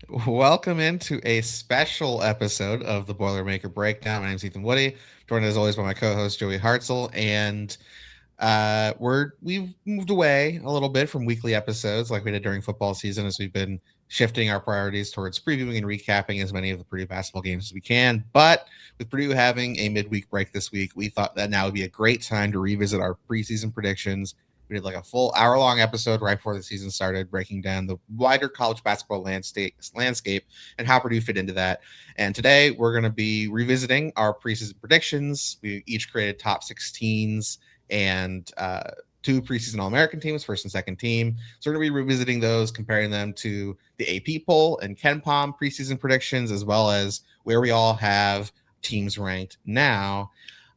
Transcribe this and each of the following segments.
Welcome into a special episode of the Boilermaker Breakdown. My name's Ethan Woody, joined as always by my co-host Joey Hartzell, and we've moved away a little bit from weekly episodes like we did during football season, as we've been shifting our priorities towards previewing and recapping as many of the Purdue basketball games as we can. But with Purdue having a midweek break this week, we thought that now would be a great time to revisit our preseason predictions. We did like a full hour-long episode right before the season started, breaking down the wider college basketball landscape and how Purdue fit into that. And today we're going to be revisiting our preseason predictions. We each created top 16s and two preseason All-American teams, first and second team. So we're going to be revisiting those, comparing them to the AP poll and KenPom preseason predictions, as well as where we all have teams ranked now.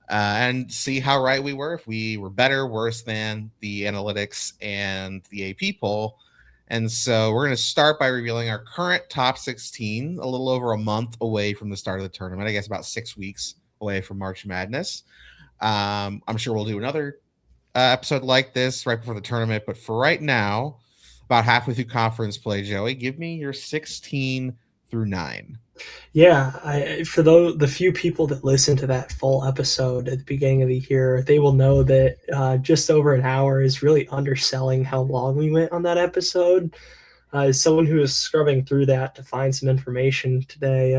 And see how right we were, if we were better, worse than the analytics and the AP poll. And so we're going to start by revealing our current top 16, a little over a month away from the start of the tournament. I guess about 6 weeks away from March Madness. I'm sure we'll do another episode like this right before the tournament. But for right now, about halfway through conference play, Joey, give me your 16 through 9. Yeah, for the few people that listen to that full episode at the beginning of the year, they will know that just over an hour is really underselling how long we went on that episode. As someone who is scrubbing through that to find some information today,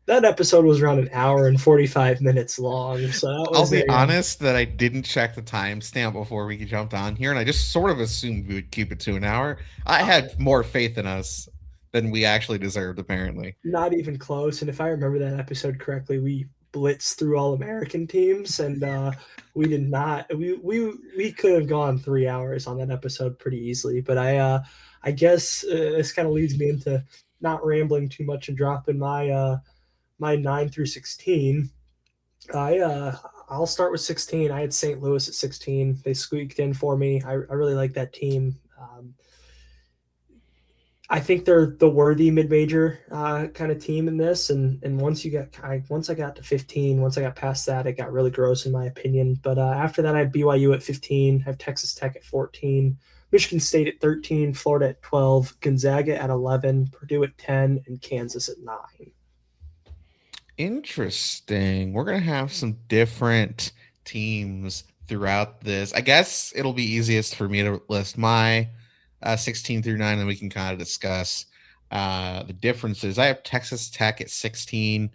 that episode was around an hour and 45 minutes long. So that I'll was be honest that I didn't check the timestamp before we jumped on here, and I just sort of assumed we would keep it to an hour. I had more faith in us than we actually deserved, apparently. not even close. And if I remember that episode correctly, we blitzed through all American teams, and we did not. We could have gone 3 hours on that episode pretty easily. But I guess this kind of leads me into not rambling too much and dropping my 9 through 16. I'll start with 16. I had St. Louis at 16. They squeaked in for me. I really like that team. I think they're the worthy mid-major kind of team in this. And once I got to 15, once I got past that, it got really gross in my opinion. But after that, I have BYU at 15, I have Texas Tech at 14, Michigan State at 13, Florida at 12, Gonzaga at 11, Purdue at 10, and Kansas at 9. Interesting. We're going to have some different teams throughout this. I guess it'll be easiest for me to list my 16 through 9, and we can kind of discuss the differences. I have Texas Tech at 16.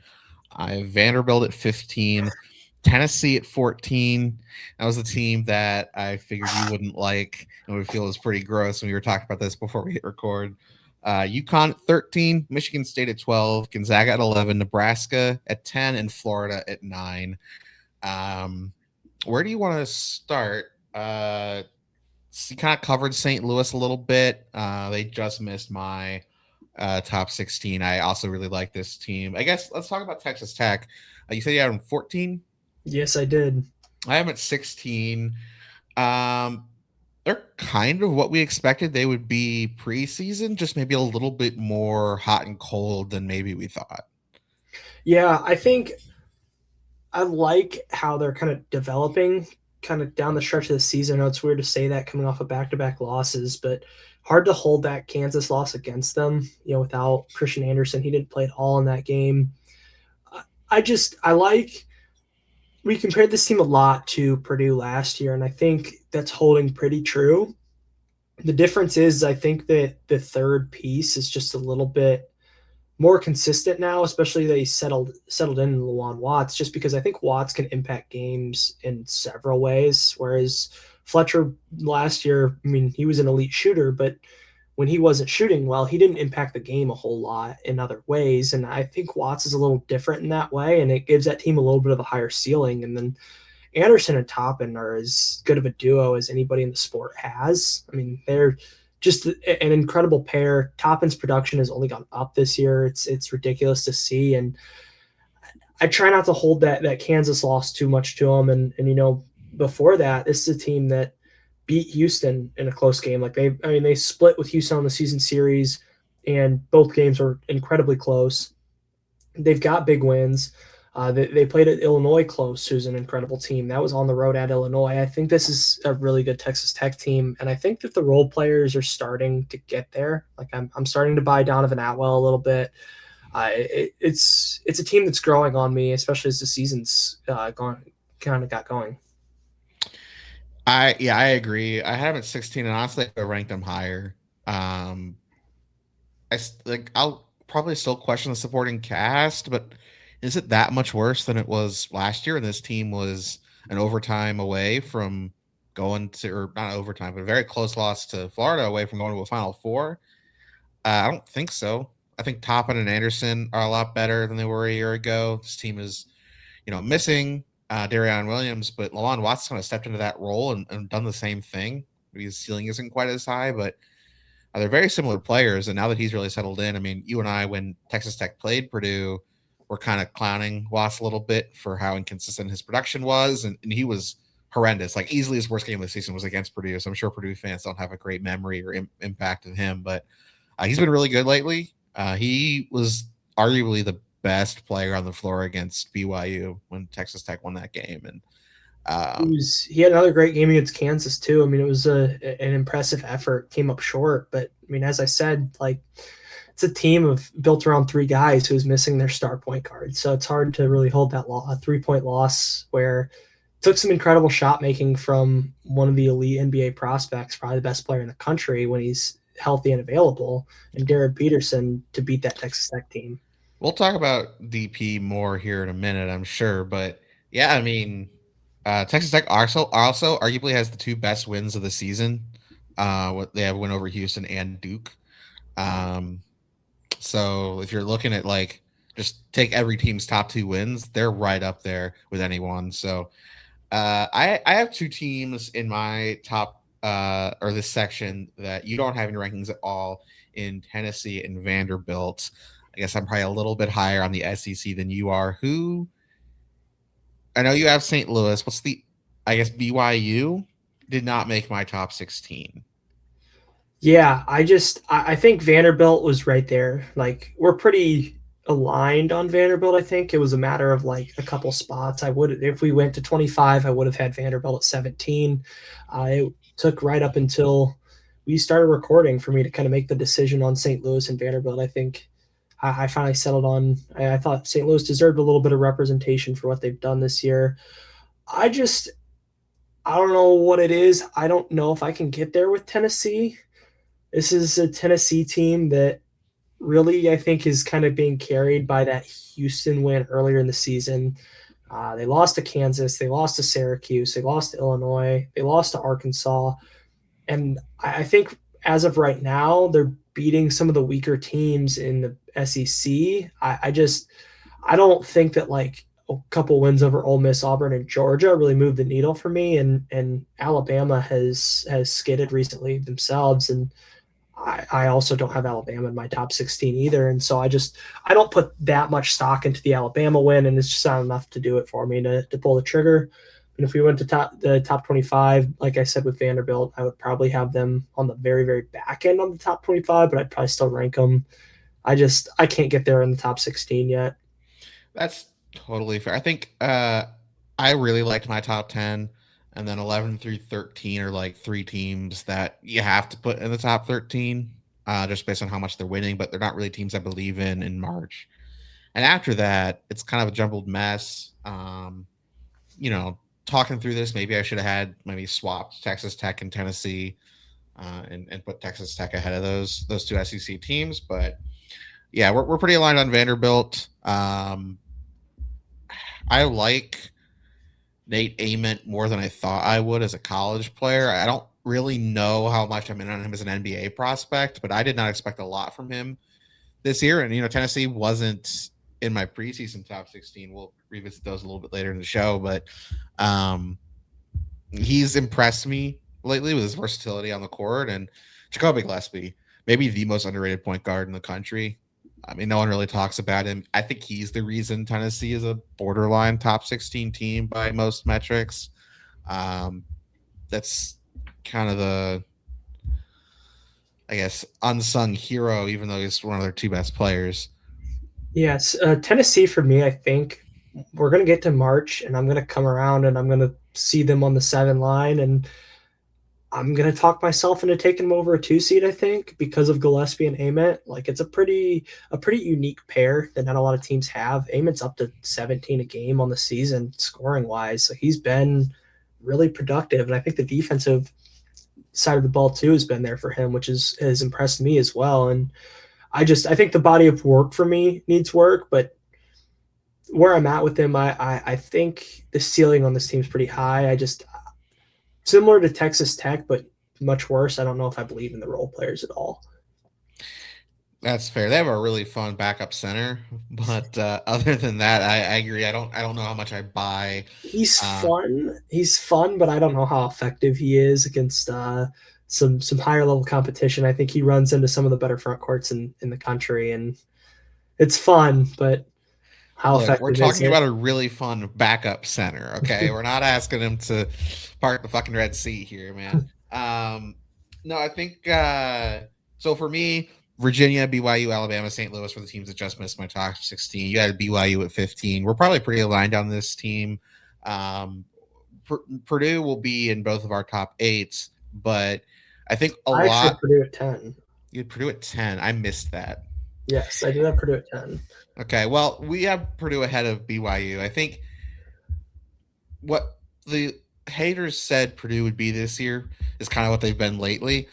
I have Vanderbilt at 15. Tennessee at 14. That was the team that I figured you wouldn't like and would feel was pretty gross when we were talking about this before we hit record. UConn at 13, Michigan State at 12, Gonzaga at 11, Nebraska at 10, and Florida at 9. Where do you want to start? You kind of covered St. Louis a little bit. They just missed my top 16. I also really like this team. I guess let's talk about Texas Tech. You said you had them 14? Yes, I did. I have them at 16. They're kind of what we expected they would be preseason, just maybe a little bit more hot and cold than maybe we thought. Yeah, I think I like how they're kind of developing kind of down the stretch of the season. I know it's weird to say that coming off of back-to-back losses, but hard to hold that Kansas loss against them, without Christian Anderson. He didn't play at all in that game. I like we compared this team a lot to Purdue last year, and I think that's holding pretty true. The difference is I think that the third piece is just a little bit more consistent now, especially they settled in Luwan Watts, just because I think Watts can impact games in several ways. Whereas Fletcher last year, I mean, he was an elite shooter, but when he wasn't shooting well, he didn't impact the game a whole lot in other ways. And I think Watts is a little different in that way, and it gives that team a little bit of a higher ceiling. And then Anderson and Toppin are as good of a duo as anybody in the sport has. I mean, they're just an incredible pair. Toppin's production has only gone up this year. It's ridiculous to see. And I try not to hold that Kansas loss too much to them. And before that, this is a team that beat Houston in a close game. They split with Houston on the season series, and both games were incredibly close. They've got big wins. They played at Illinois close, who's an incredible team. That was on the road at Illinois. I think this is a really good Texas Tech team, and I think that the role players are starting to get there. Like I'm starting to buy Donovan Atwell a little bit. It's a team that's growing on me, especially as the season's gone kind of got going. I agree. I have him at 16, and honestly, I ranked him higher. Um, like I'll probably still question the supporting cast, but is it that much worse than it was last year? And this team was an overtime away from going to, or not overtime, but a very close loss to Florida away from going to a Final Four. I don't think so. I think Toppin and Anderson are a lot better than they were a year ago. This team is, missing Darion Williams, but Lawan Watson kind of stepped into that role and done the same thing. Maybe his ceiling isn't quite as high, but they're very similar players. And now that he's really settled in, I mean, you and I, when Texas Tech played Purdue, were kind of clowning Watts a little bit for how inconsistent his production was, and he was horrendous. Like easily his worst game of the season was against Purdue. So I'm sure Purdue fans don't have a great memory or impact of him, but he's been really good lately. He was arguably the best player on the floor against BYU when Texas Tech won that game, and He had another great game against Kansas too. I mean, it was an impressive effort. Came up short, but I mean, as I said, like it's a team of built around three guys who's missing their star point guard. So it's hard to really hold that a 3-point loss where it took some incredible shot making from one of the elite NBA prospects, probably the best player in the country when he's healthy and available, and Derek Peterson to beat that Texas Tech team. we'll talk about DP more here in a minute, I'm sure. But yeah, I mean, Texas Tech also arguably has the two best wins of the season. They have a win over Houston and Duke. Um, so if you're looking at like just take every team's top two wins, they're right up there with anyone. So I have two teams in my top or this section that you don't have in your rankings at all in Tennessee and Vanderbilt. I guess I'm probably a little bit higher on the SEC than you are. Who I know you have St. Louis. What's the I guess BYU did not make my top 16. Yeah, I think Vanderbilt was right there. Like we're pretty aligned on Vanderbilt. I think it was a matter of like a couple spots. I would if we went to 25, I would have had Vanderbilt at 17. It took right up until we started recording for me to kind of make the decision on St. Louis and Vanderbilt. I think I finally settled on. I thought St. Louis deserved a little bit of representation for what they've done this year. I just I don't know what it is. I don't know if I can get there with Tennessee. This is a Tennessee team that really, I think, is kind of being carried by that Houston win earlier in the season. They lost to Kansas, they lost to Syracuse, they lost to Illinois, they lost to Arkansas, and I think as of right now, they're beating some of the weaker teams in the SEC. I don't think that like a couple wins over Ole Miss, Auburn, and Georgia really moved the needle for me, and Alabama has skidded recently themselves, and I also don't have Alabama in my top 16 either. And so I don't put that much stock into the Alabama win, and it's just not enough to do it for me to pull the trigger. And if we went to the top 25, like I said with Vanderbilt, I would probably have them on the very, very back end on the top 25, but I'd probably still rank them. I can't get there in the top 16 yet. That's totally fair. I think I really liked my top 10, and then 11 through 13 are like three teams that you have to put in the top 13 just based on how much they're winning, but they're not really teams I believe in March. And after that, it's kind of a jumbled mess. You know, talking through this, maybe I should have had maybe swapped Texas Tech and Tennessee and put Texas Tech ahead of those two SEC teams. But yeah, we're pretty aligned on Vanderbilt. I like Nate Ament more than I thought I would as a college player. I don't really know how much I'm in on him as an NBA prospect, but I did not expect a lot from him this year. And, Tennessee wasn't in my preseason top 16. We'll revisit those a little bit later in the show, but he's impressed me lately with his versatility on the court. And Jacoby Gillespie, maybe the most underrated point guard in the country. I mean, no one really talks about him. I think he's the reason Tennessee is a borderline top 16 team by most metrics. That's kind of the, I guess, unsung hero, even though he's one of their two best players. Yes, Tennessee for me, I think we're going to get to March and I'm going to come around and I'm going to see them on the 7 line, and I'm going to talk myself into taking them over a 2 seed, I think, because of Gillespie and Ament. Like, it's a pretty unique pair that not a lot of teams have. Ament's up to 17 a game on the season scoring wise. So he's been really productive. And I think the defensive side of the ball too has been there for him, which has impressed me as well. And I think the body of work for me needs work, but where I'm at with him, I think the ceiling on this team is pretty high. I just similar to Texas Tech, but much worse. I don't know if I believe in the role players at all. That's fair. They have a really fun backup center, but other than that, I agree. I don't know how much I buy. He's Uh, fun. He's fun, but I don't know how effective he is against some higher level competition. I think he runs into some of the better front courts in the country, and it's fun, but how Look, we're effective is talking it? about a really fun backup center. Okay, we're not asking him to part the fucking Red Sea here, man. No, I think so. For me, Virginia, BYU, Alabama, St. Louis were the teams that just missed my top 16. You had BYU at 15. We're probably pretty aligned on this team. Um, Purdue will be in both of our top eights, but I think a I actually lot. have Purdue at 10. You had Purdue at 10. I missed that. Yes, I do have Purdue at 10. Okay, well, we have Purdue ahead of BYU. I think what the haters said Purdue would be this year is kind of what they've been lately.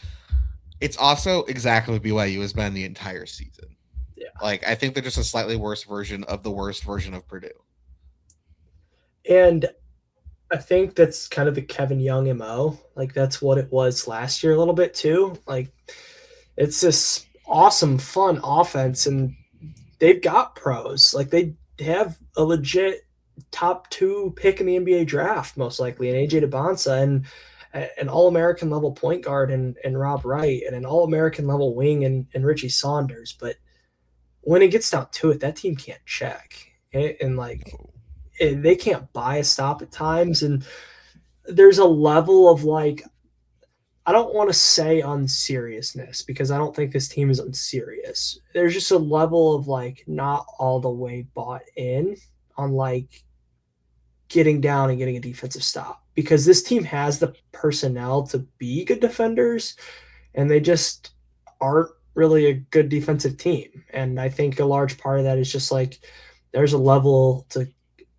It's also exactly what BYU has been the entire season. Yeah. Like, I think they're just a slightly worse version of the worst version of Purdue. And I think that's kind of the Kevin Young MO. Like, that's what it was last year a little bit too. Like, it's this awesome, fun offense, and they've got pros. Like, they have a legit top 2 pick in the NBA draft, most likely, and AJ DeBonsa, and an All American level point guard and Rob Wright, and an All American level wing and Richie Saunders. But when it gets down to it, that team can't check. And like, they can't buy a stop at times. And there's a level of like, I don't want to say unseriousness because I don't think this team is unserious. There's just a level of like not all the way bought in on like getting down and getting a defensive stop, because this team has the personnel to be good defenders and they just aren't really a good defensive team. And I think a large part of that is just like there's a level to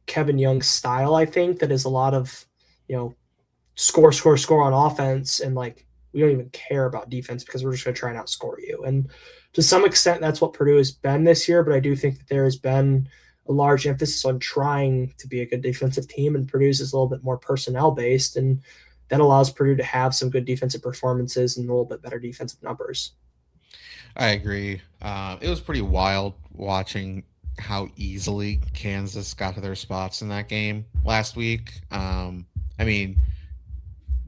Kevin Young's style, I think, that is a lot of, score, score, score on offense, and like we don't even care about defense because we're just going to try and outscore you. And to some extent, that's what Purdue has been this year. But I do think that there has been a large emphasis on trying to be a good defensive team, and Purdue's is a little bit more personnel based, and that allows Purdue to have some good defensive performances and a little bit better defensive numbers. I agree. It was pretty wild watching how easily Kansas got to their spots in that game last week. I mean,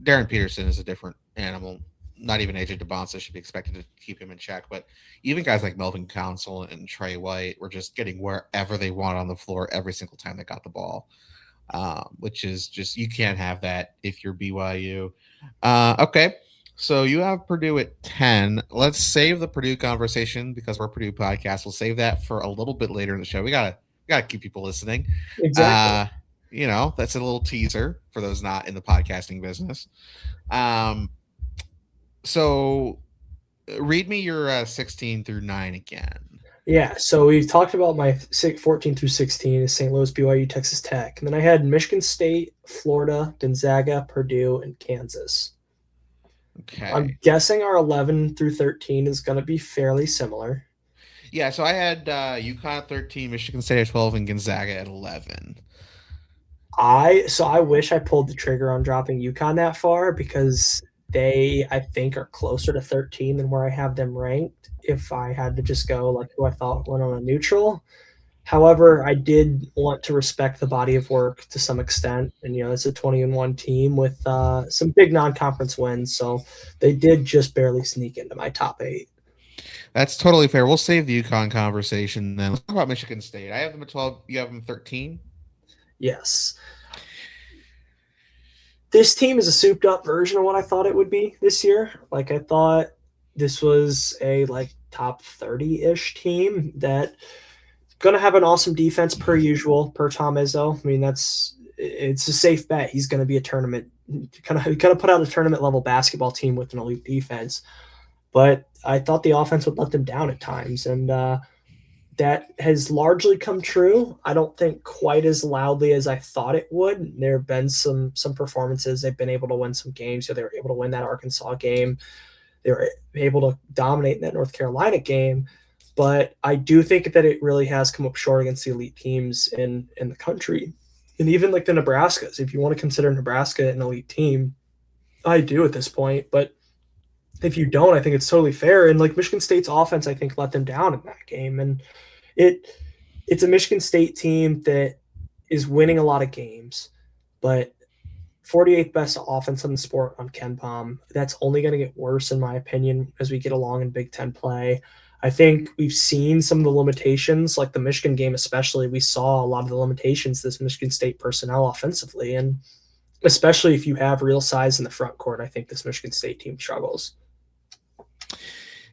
Darren Peterson is a different animal. Not even AJ DeBonsa should be expected to keep him in check, but even guys like Melvin Council and Trey White were just getting wherever they want on the floor every single time they got the ball, which is just you can't have that if you're BYU. Okay, so you have Purdue at 10. Let's save the Purdue conversation because we're a Purdue podcast. We'll save that for a little bit later in the show. We gotta keep people listening. Exactly. Uh, that's a little teaser for those not in the podcasting business. Um, so read me your 16 through 9 again. Yeah, so we've talked about my 14 through 16 is St. Louis, BYU, Texas Tech. And then I had Michigan State, Florida, Gonzaga, Purdue, and Kansas. I'm Okay. guessing our 11 through 13 is going to be fairly similar. Yeah, so I had UConn at 13, Michigan State at 12, and Gonzaga at 11. I wish I pulled the trigger on dropping UConn that far, because they, I think, are closer to 13 than where I have them ranked if I had to just go like who I thought went on a neutral. However, I did want to respect the body of work to some extent. And, it's a 20-1 team with some big non conference wins. So they did just barely sneak into my top 8. That's totally fair. We'll save the UConn conversation then. Let's talk about Michigan State. I have them at 12. You have them 13. Yes. This team is a souped up version of what I thought it would be this year. Like, I thought this was a like top 30-ish team that Going to have an awesome defense per usual, per Tom Izzo. I mean, it's a safe bet. He's going to be a tournament, kind of put out a tournament level basketball team with an elite defense. But I thought the offense would let them down at times, and that has largely come true. I don't think quite as loudly as I thought it would. There have been some performances they've been able to win some games. So they were able to win that Arkansas game. They were able to dominate that North Carolina game. But I do think that it really has come up short against the elite teams in the country. And even like the Nebraskas, if you want to consider Nebraska an elite team, I do at this point. But if you don't, I think it's totally fair. And like Michigan State's offense, I think let them down in that game. And it it's a Michigan State team that is winning a lot of games, but 48th best offense in the sport on KenPom. That's only going to get worse, in my opinion, as we get along in Big Ten play. I think we've seen some of the limitations, like the Michigan game, especially. We saw a lot of the limitations this Michigan State personnel offensively, and especially if you have real size in the front court, I think this Michigan State team struggles.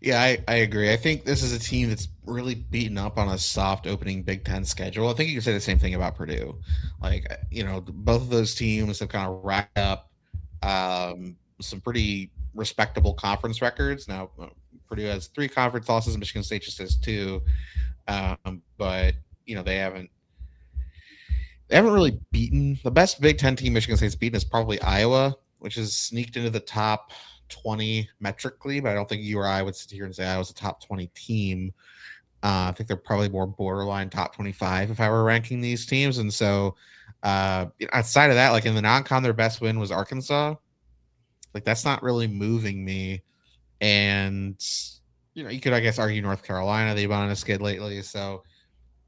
Yeah, I agree. I think this is a team that's really beaten up on a soft opening Big Ten schedule. I think you could say the same thing about Purdue. Like, both of those teams have kind of racked up some pretty respectable conference records. Now, Purdue has 3 conference losses, Michigan State just has 2. But they haven't really beaten. The best Big Ten team Michigan State's beaten is probably Iowa, which has sneaked into the top 20 metrically, but I don't think you or I would sit here and say I was a top 20 team. I think they're probably more borderline top 25 if I were ranking these teams. And so outside of that, like in the non-con, their best win was Arkansas. Like that's not really moving me. And, you could, I guess, argue North Carolina, they've been on a skid lately. So,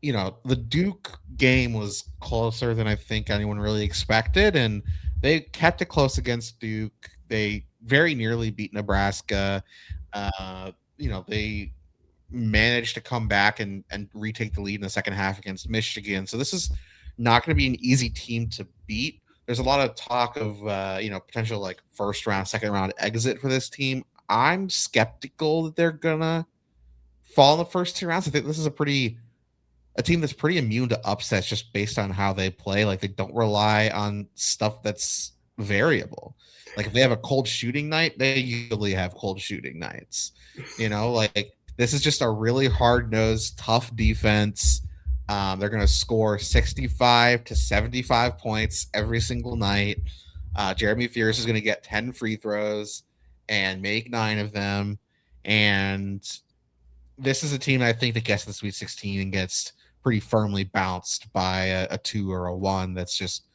the Duke game was closer than I think anyone really expected. And they kept it close against Duke. They very nearly beat Nebraska. They managed to come back and retake the lead in the second half against Michigan. So this is not going to be an easy team to beat. There's a lot of talk of potential like first round, second round exit for this team. I'm skeptical that they're gonna fall in the first 2 rounds. I think this is a team that's pretty immune to upsets just based on how they play. Like they don't rely on stuff that's variable. Like if they have a cold shooting night, they usually have cold shooting nights. Like this is just a really hard-nosed, tough defense. They're going to score 65 to 75 points every single night. Jeremy Fierce is going to get 10 free throws and make 9 of them. And this is a team I think that gets to the Sweet 16 and gets pretty firmly bounced by a 2 or a 1 that's just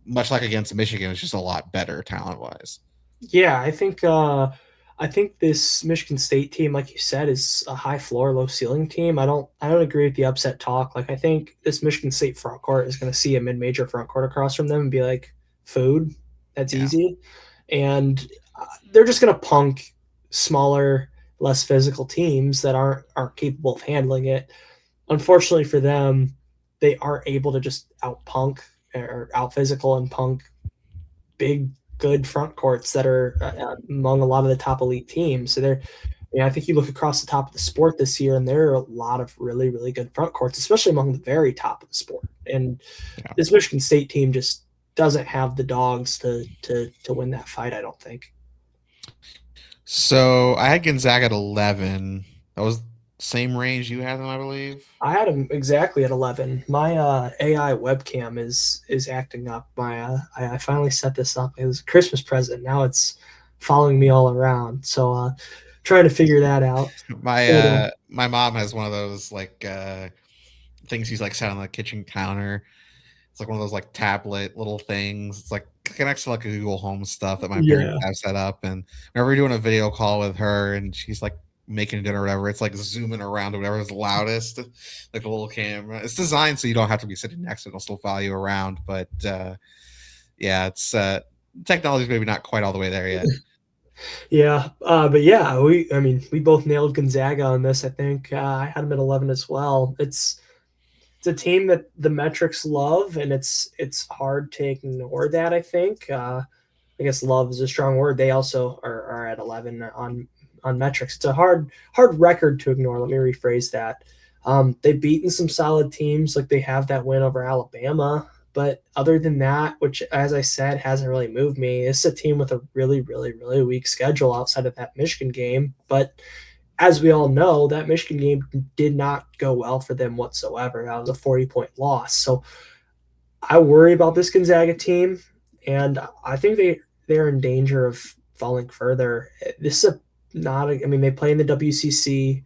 much like against Michigan, it's just a lot better talent-wise. Yeah, I think this Michigan State team, like you said, is a high floor, low ceiling team. I don't agree with the upset talk. Like I think this Michigan State front court is going to see a mid-major front court across from them and be like, food, that's Yeah. easy. And they're just going to punk smaller, less physical teams that aren't capable of handling it. Unfortunately for them, they aren't able to just out punk or out physical and punk big, good front courts that are among a lot of the top elite teams. So I think you look across the top of the sport this year, and there are a lot of really, really good front courts, especially among the very top of the sport. And this Michigan State team just doesn't have the dogs to win that fight, I don't think. So I had Gonzaga at 11. That was same range you had them, I believe. I had them exactly at 11. My AI webcam is acting up. I finally set this up. It was a Christmas present. Now it's following me all around. So trying to figure that out. My mom has one of those like things she's like set on the kitchen counter. It's like one of those like tablet little things. It's like connects to like a Google Home stuff that my parents have set up. And whenever we're doing a video call with her and she's like making dinner or whatever, it's like zooming around to whatever's loudest, like a little camera. It's designed so you don't have to be sitting next to it, it'll still follow you around. But it's technology's maybe not quite all the way there yet. Yeah, but yeah, we both nailed Gonzaga on this. I think I had them at 11 as well. It's a team that the metrics love, and it's hard to ignore that. I think I guess love is a strong word. They also are at 11 on metrics. It's a hard record to ignore. Let me rephrase that. They've beaten some solid teams, like they have that win over Alabama. But other than that, which, as I said, hasn't really moved me, it's a team with a really, really, really weak schedule outside of that Michigan game. But as we all know, that Michigan game did not go well for them whatsoever. That was a 40-point loss. So I worry about this Gonzaga team, and I think they're in danger of falling further. This is not. I mean, they play in the WCC.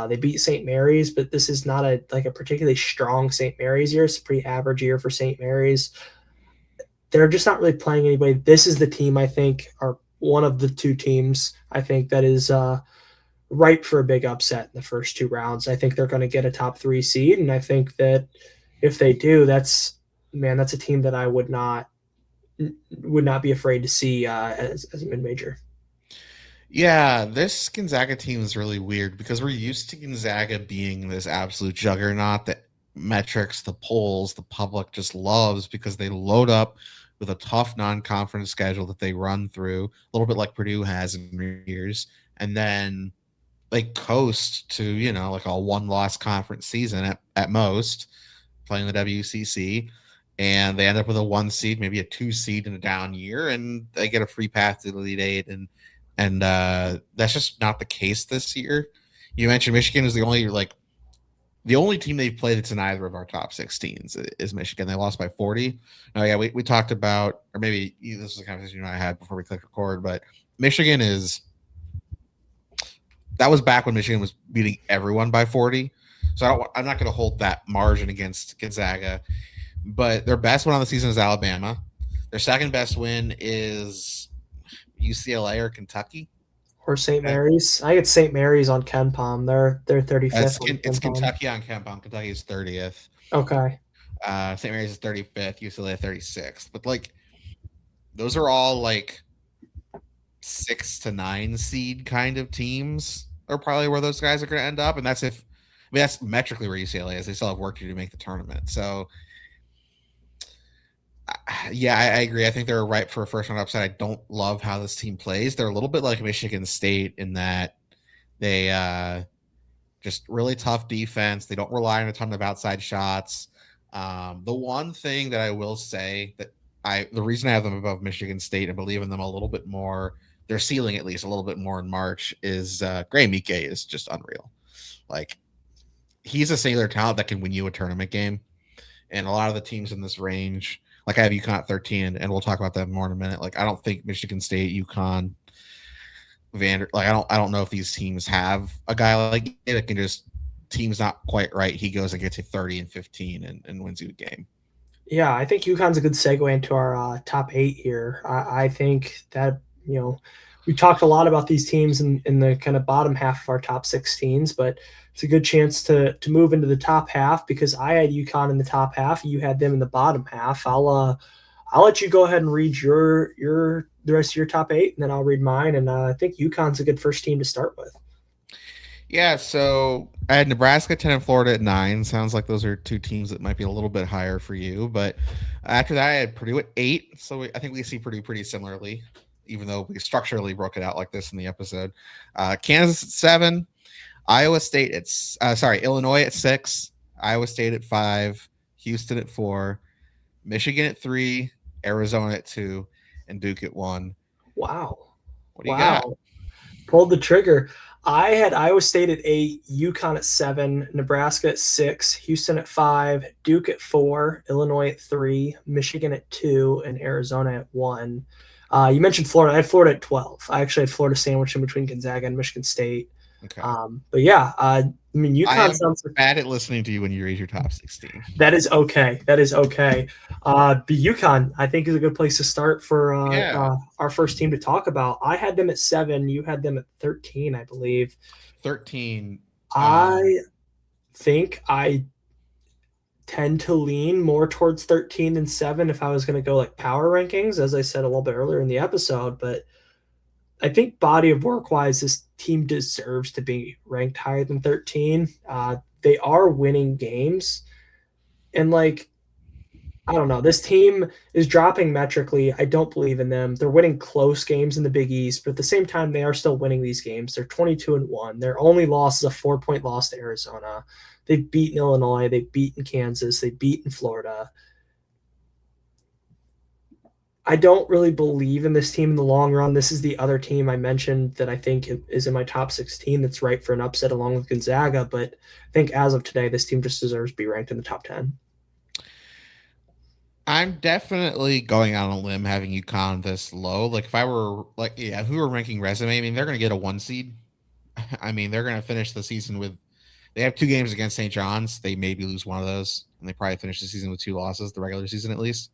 They beat St. Mary's, but this is not a particularly strong St. Mary's year. It's a pretty average year for St. Mary's. They're just not really playing anybody. This is the team I think are one of the two teams I think that is ripe for a big upset in the first two rounds. I think they're going to get a top 3 seed, and I think that if they do, that's a team that I would not be afraid to see as a mid major. Yeah, this Gonzaga team is really weird because we're used to Gonzaga being this absolute juggernaut that metrics, the polls, the public just loves because they load up with a tough non-conference schedule that they run through, a little bit like Purdue has in years, and then they coast to, like a one-loss conference season at most, playing the WCC, and they end up with a 1 seed, maybe a 2 seed in a down year, and they get a free path to the Elite Eight, and that's just not the case this year. You mentioned Michigan is the only team they've played that's in either of our top 16s is Michigan. They lost by 40. Oh yeah, we talked about, or maybe this was a conversation I had before we clicked record, but Michigan that was back when Michigan was beating everyone by 40. So I'm not going to hold that margin against Gonzaga. But their best win on the season is Alabama. Their second best win is UCLA or Kentucky. Or St. Mary's. I get St. Mary's on KenPom. They're 35th. It's Kentucky on KenPom. Kentucky is 30th. Okay. St. Mary's is 35th. UCLA 36th. But those are all 6 to 9 seed kind of teams are probably where those guys are going to end up. And that's metrically where UCLA is. They still have work to do to make the tournament. So yeah, I agree. I think they're ripe for a first round upset. I don't love how this team plays. They're a little bit like Michigan State in that they just really tough defense. They don't rely on a ton of outside shots. The one thing that I will say that the reason I have them above Michigan State and believe in them a little bit more, their ceiling at least a little bit more in March, is Graham Ike is just unreal. He's a singular talent that can win you a tournament game. And a lot of the teams in this range, I have UConn at 13, and we'll talk about that more in a minute. I don't think Michigan State, UConn, I don't know if these teams have a guy like it that can just, team's not quite right, he goes and gets a 30 and 15 and wins you a game. Yeah, I think UConn's a good segue into our top 8 here. I think that, we talked a lot about these teams in the kind of bottom half of our top 16s, but it's a good chance to move into the top half because I had UConn in the top half. You had them in the bottom half. I'll let you go ahead and read the rest of your top 8, and then I'll read mine. And I think UConn's a good first team to start with. Yeah, so I had Nebraska 10 and Florida at 9. Sounds like those are two teams that might be a little bit higher for you. But after that, I had Purdue at 8. So I think we see Purdue pretty similarly, even though we structurally broke it out like this in the episode. Kansas at 7. Illinois at 6. Iowa State at 5. Houston at 4. Michigan at 3. Arizona at 2. And Duke at 1. Wow. What do you got? Pulled the trigger. I had Iowa State at 8, UConn at 7, Nebraska at 6, Houston at 5, Duke at 4, Illinois at 3, Michigan at 2, and Arizona at 1. You mentioned Florida. I had Florida at 12. I actually had Florida sandwiched in between Gonzaga and Michigan State. Okay. But yeah, UConn sounds bad at listening to you when you read your top 16. That is okay. But UConn, I think, is a good place to start for our first team to talk about. I had them at 7. You had them at 13, I believe. 13. I think I tend to lean more towards 13 than 7 if I was going to go power rankings, as I said a little bit earlier in the episode. But I think body of work wise, this team deserves to be ranked higher than 13. They are winning games. And I don't know, this team is dropping metrically. I don't believe in them. They're winning close games in the Big East, but at the same time, they are still winning these games. They're 22-1. Their only loss is a 4-point loss to Arizona. They've beaten Illinois, they've beaten Kansas, they've beaten Florida. I don't really believe in this team in the long run. This is the other team I mentioned that I think is in my top 16 that's right for an upset along with Gonzaga. But I think as of today, this team just deserves to be ranked in the top 10. I'm definitely going out on a limb having UConn this low. Like if I were like, yeah, if we were ranking resume, I mean, they're going to get a 1 seed. I mean, they're going to finish the season with. They have 2 games against St. John's. They maybe lose one of those, and they probably finish the season with 2 losses, the regular season at least.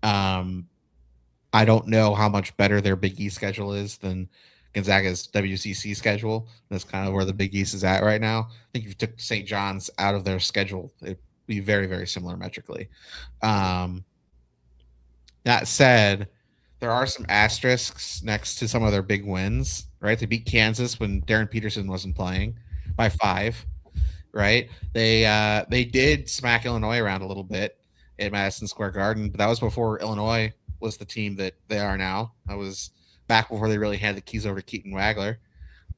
Um, I don't know how much better their Big East schedule is than Gonzaga's WCC schedule. That's kind of where the Big East is at right now. I think if you took St. John's out of their schedule, it'd be very, very similar metrically. Um, that said, there are some asterisks next to some of their big wins, right? They beat Kansas when Darren Peterson wasn't playing by 5, right? They did smack Illinois around a little bit at Madison Square Garden, but that was before Illinois was the team that they are now. That was back before they really handed the keys over to Keaton Wagler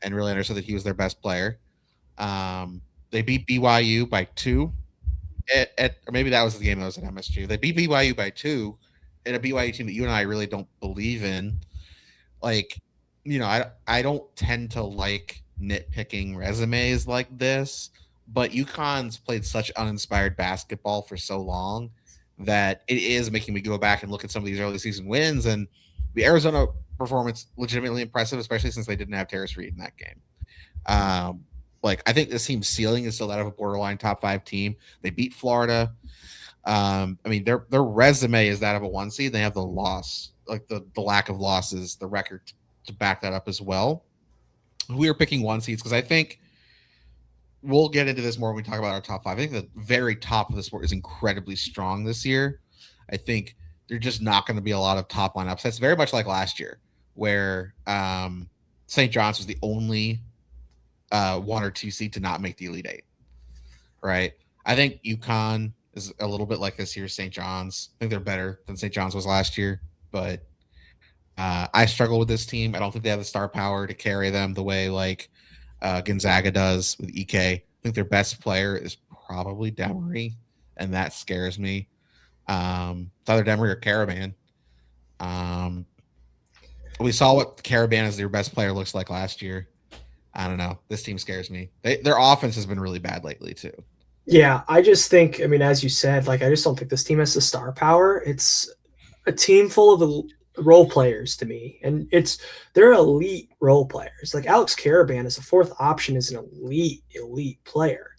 and really understood that he was their best player. They beat BYU by 2 or maybe that was the game that was at MSG. They beat BYU by 2 in a BYU team that you and I really don't believe in. Like, I don't tend to like nitpicking resumes like this, but UConn's played such uninspired basketball for so long that it is making me go back and look at some of these early season wins, and the Arizona performance legitimately impressive, especially since they didn't have Terrace Reed in that game. Like I think this team's ceiling is still that of a borderline top 5 team. They beat Florida. I mean, their resume is that of a 1 seed. They have the loss, like the lack of losses, the record to back that up as well. We are picking 1 seeds because I think we'll get into this more when we talk about our top 5. I think the very top of the sport is incredibly strong this year. I think there's just not going to be a lot of top line upsets. Very much like last year, where St. John's was the only 1 or 2 seed to not make the Elite Eight. Right. I think UConn is a little bit like this year's St. John's. I think they're better than St. John's was last year, but I struggle with this team. I don't think they have the star power to carry them the way like Gonzaga does with EK. I think their best player is probably Demery, and that scares me. It's either Demery or Caravan. We saw what Caravan as their best player looks like last year. I don't know. This team scares me. Their offense has been really bad lately too. Yeah, I just think, I mean, as you said, like I just don't think this team has the star power. It's a team full of role players to me, and they're elite role players. Like Alex Caravan as a 4th option is an elite player.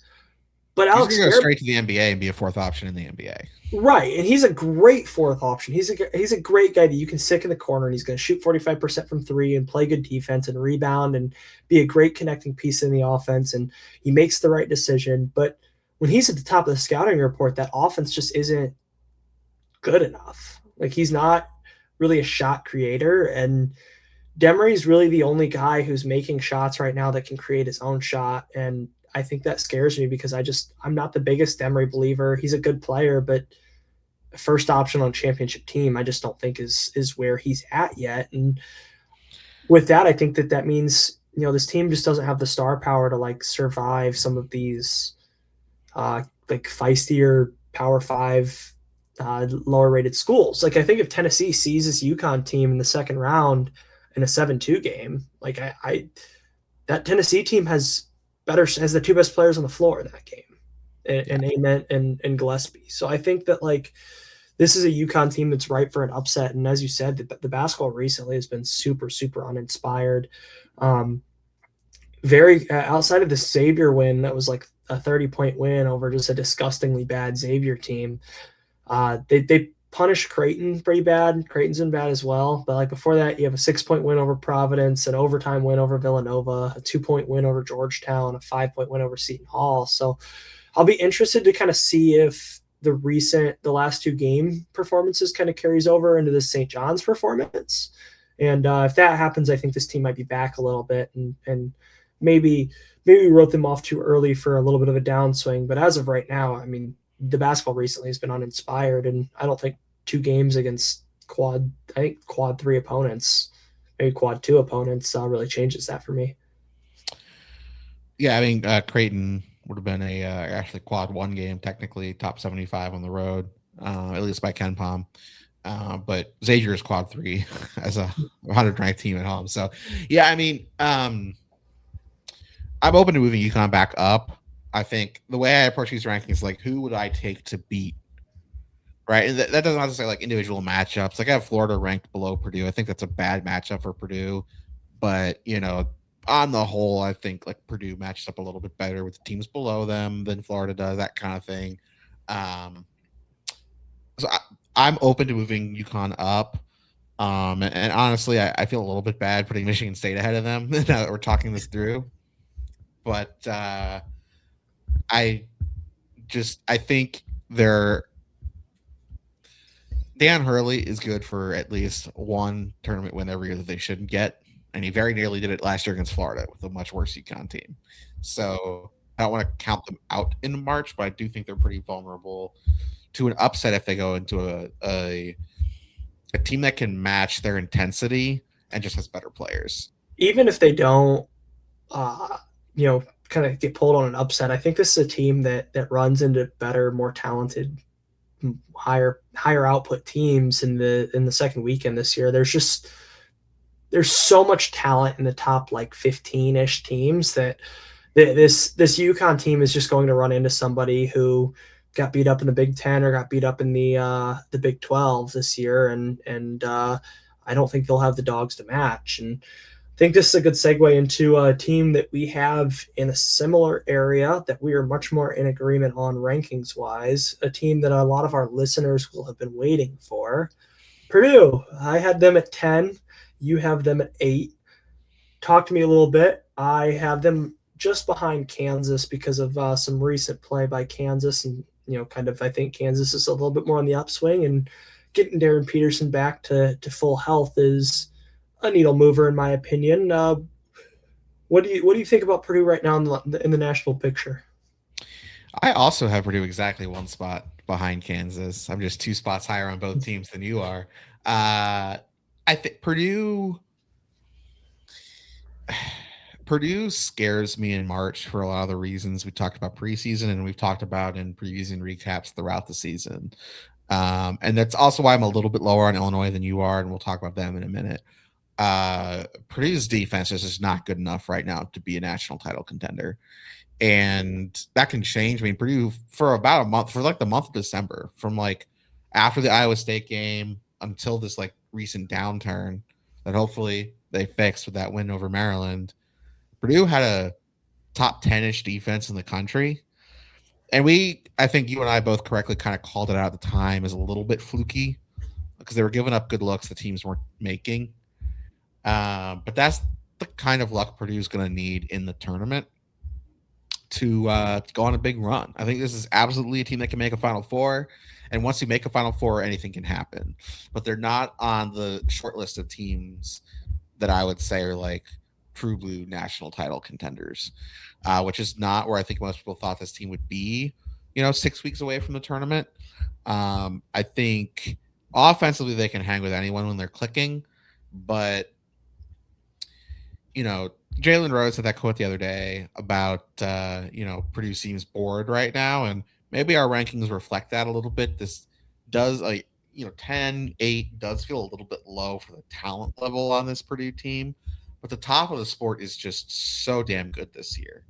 But Alex He's going to go straight to the NBA and be a 4th option in the NBA. Right, and he's a great 4th option. He's a great guy that you can stick in the corner, and he's going to shoot 45% from 3 and play good defense and rebound and be a great connecting piece in the offense, and he makes the right decision. But when he's at the top of the scouting report, that offense just isn't good enough. Like he's not really a shot creator, and Demery is really the only guy who's making shots right now that can create his own shot, and I think that scares me because I'm not the biggest Demery believer. He's a good player, but first option on championship team, I just don't think is where he's at yet. And with that, I think that means, this team just doesn't have the star power to like survive some of these like feistier Power 5 lower rated schools. Like I think if Tennessee sees this UConn team in the second round in a 7-2 game, like that Tennessee team has the 2 best players on the floor in that game, and Ament and Gillespie. So I think that like this is a UConn team that's ripe for an upset. And as you said, the basketball recently has been super, super uninspired. Very outside of the Xavier win, that was like a 30-point win over just a disgustingly bad Xavier team. They punished Creighton pretty bad. Creighton's been bad as well. But like before that, you have a 6-point win over Providence, an overtime win over Villanova, a 2-point win over Georgetown, a 5-point win over Seton Hall. So I'll be interested to kind of see if the last 2 game performances kind of carries over into the St. John's performance. And if that happens, I think this team might be back a little bit, and maybe we wrote them off too early for a little bit of a downswing. But as of right now, I mean, the basketball recently has been uninspired, and I don't think 2 games against quad 3 opponents, maybe quad 2 opponents really changes that for me. Yeah, I mean, Creighton Would have been a actually quad one game, technically top 75 on the road, at least by Ken Palm. But Xavier is quad three as a 100 ranked team at home. So, yeah, I mean, I'm open to moving UConn back up. I think the way I approach these rankings, like, who would I take to beat? Right, and that doesn't have to say like individual matchups. Like I have Florida ranked below Purdue. I think that's a bad matchup for Purdue, but on the whole, I think like Purdue matches up a little bit better with the teams below them than Florida does. That kind of thing. Um, so I'm open to moving UConn up. And honestly, I feel a little bit bad putting Michigan State ahead of them now that we're talking this through. But I think they're Dan Hurley is good for at least one tournament win every year that they shouldn't get, and he very nearly did it last year against Florida with a much worse UConn team. So I don't want to count them out in March, but I do think they're pretty vulnerable to an upset if they go into a team that can match their intensity and just has better players. Even if they don't, uh, kind of get pulled on an upset, I think this is a team that runs into better, more talented, higher output teams in the second weekend this year. There's so much talent in the top like 15-ish teams that this UConn team is just going to run into somebody who got beat up in the Big Ten or got beat up in the Big 12 this year, and I don't think they'll have the dogs to match. And I think this is a good segue into a team that we have in a similar area that we are much more in agreement on rankings wise, a team that a lot of our listeners will have been waiting for. Purdue, I had them at 10. You have them at 8. Talk to me a little bit. I have them just behind Kansas because of some recent play by Kansas. And, I think Kansas is a little bit more on the upswing. And getting Darren Peterson back to full health is a needle mover, in my opinion. What do you think about Purdue right now in the national picture? I also have Purdue exactly one spot behind Kansas. I'm just 2 spots higher on both teams than you are. I think Purdue scares me in March for a lot of the reasons we talked about preseason and we've talked about in previews and recaps throughout the season. And that's also why I'm a little bit lower on Illinois than you are, and we'll talk about them in a minute. Purdue's defense is just not good enough right now to be a national title contender. And that can change. I mean, Purdue for about a month, for like the month of December, from like after the Iowa State game until this like recent downturn that hopefully they fixed with that win over Maryland, Purdue had a top 10-ish defense in the country. And I think you and I both correctly kind of called it out at the time as a little bit fluky because they were giving up good looks the teams weren't making. But that's the kind of luck Purdue's going to need in the tournament to go on a big run. I think this is absolutely a team that can make a Final Four. And once you make a Final Four, anything can happen. But they're not on the short list of teams that I would say are like true blue national title contenders, which is not where I think most people thought this team would be, 6 weeks away from the tournament. I think offensively they can hang with anyone when they're clicking, but Jalen Rose had that quote the other day about, Purdue seems bored right now. And maybe our rankings reflect that a little bit. This does 10-8 does feel a little bit low for the talent level on this Purdue team, but the top of the sport is just so damn good this year.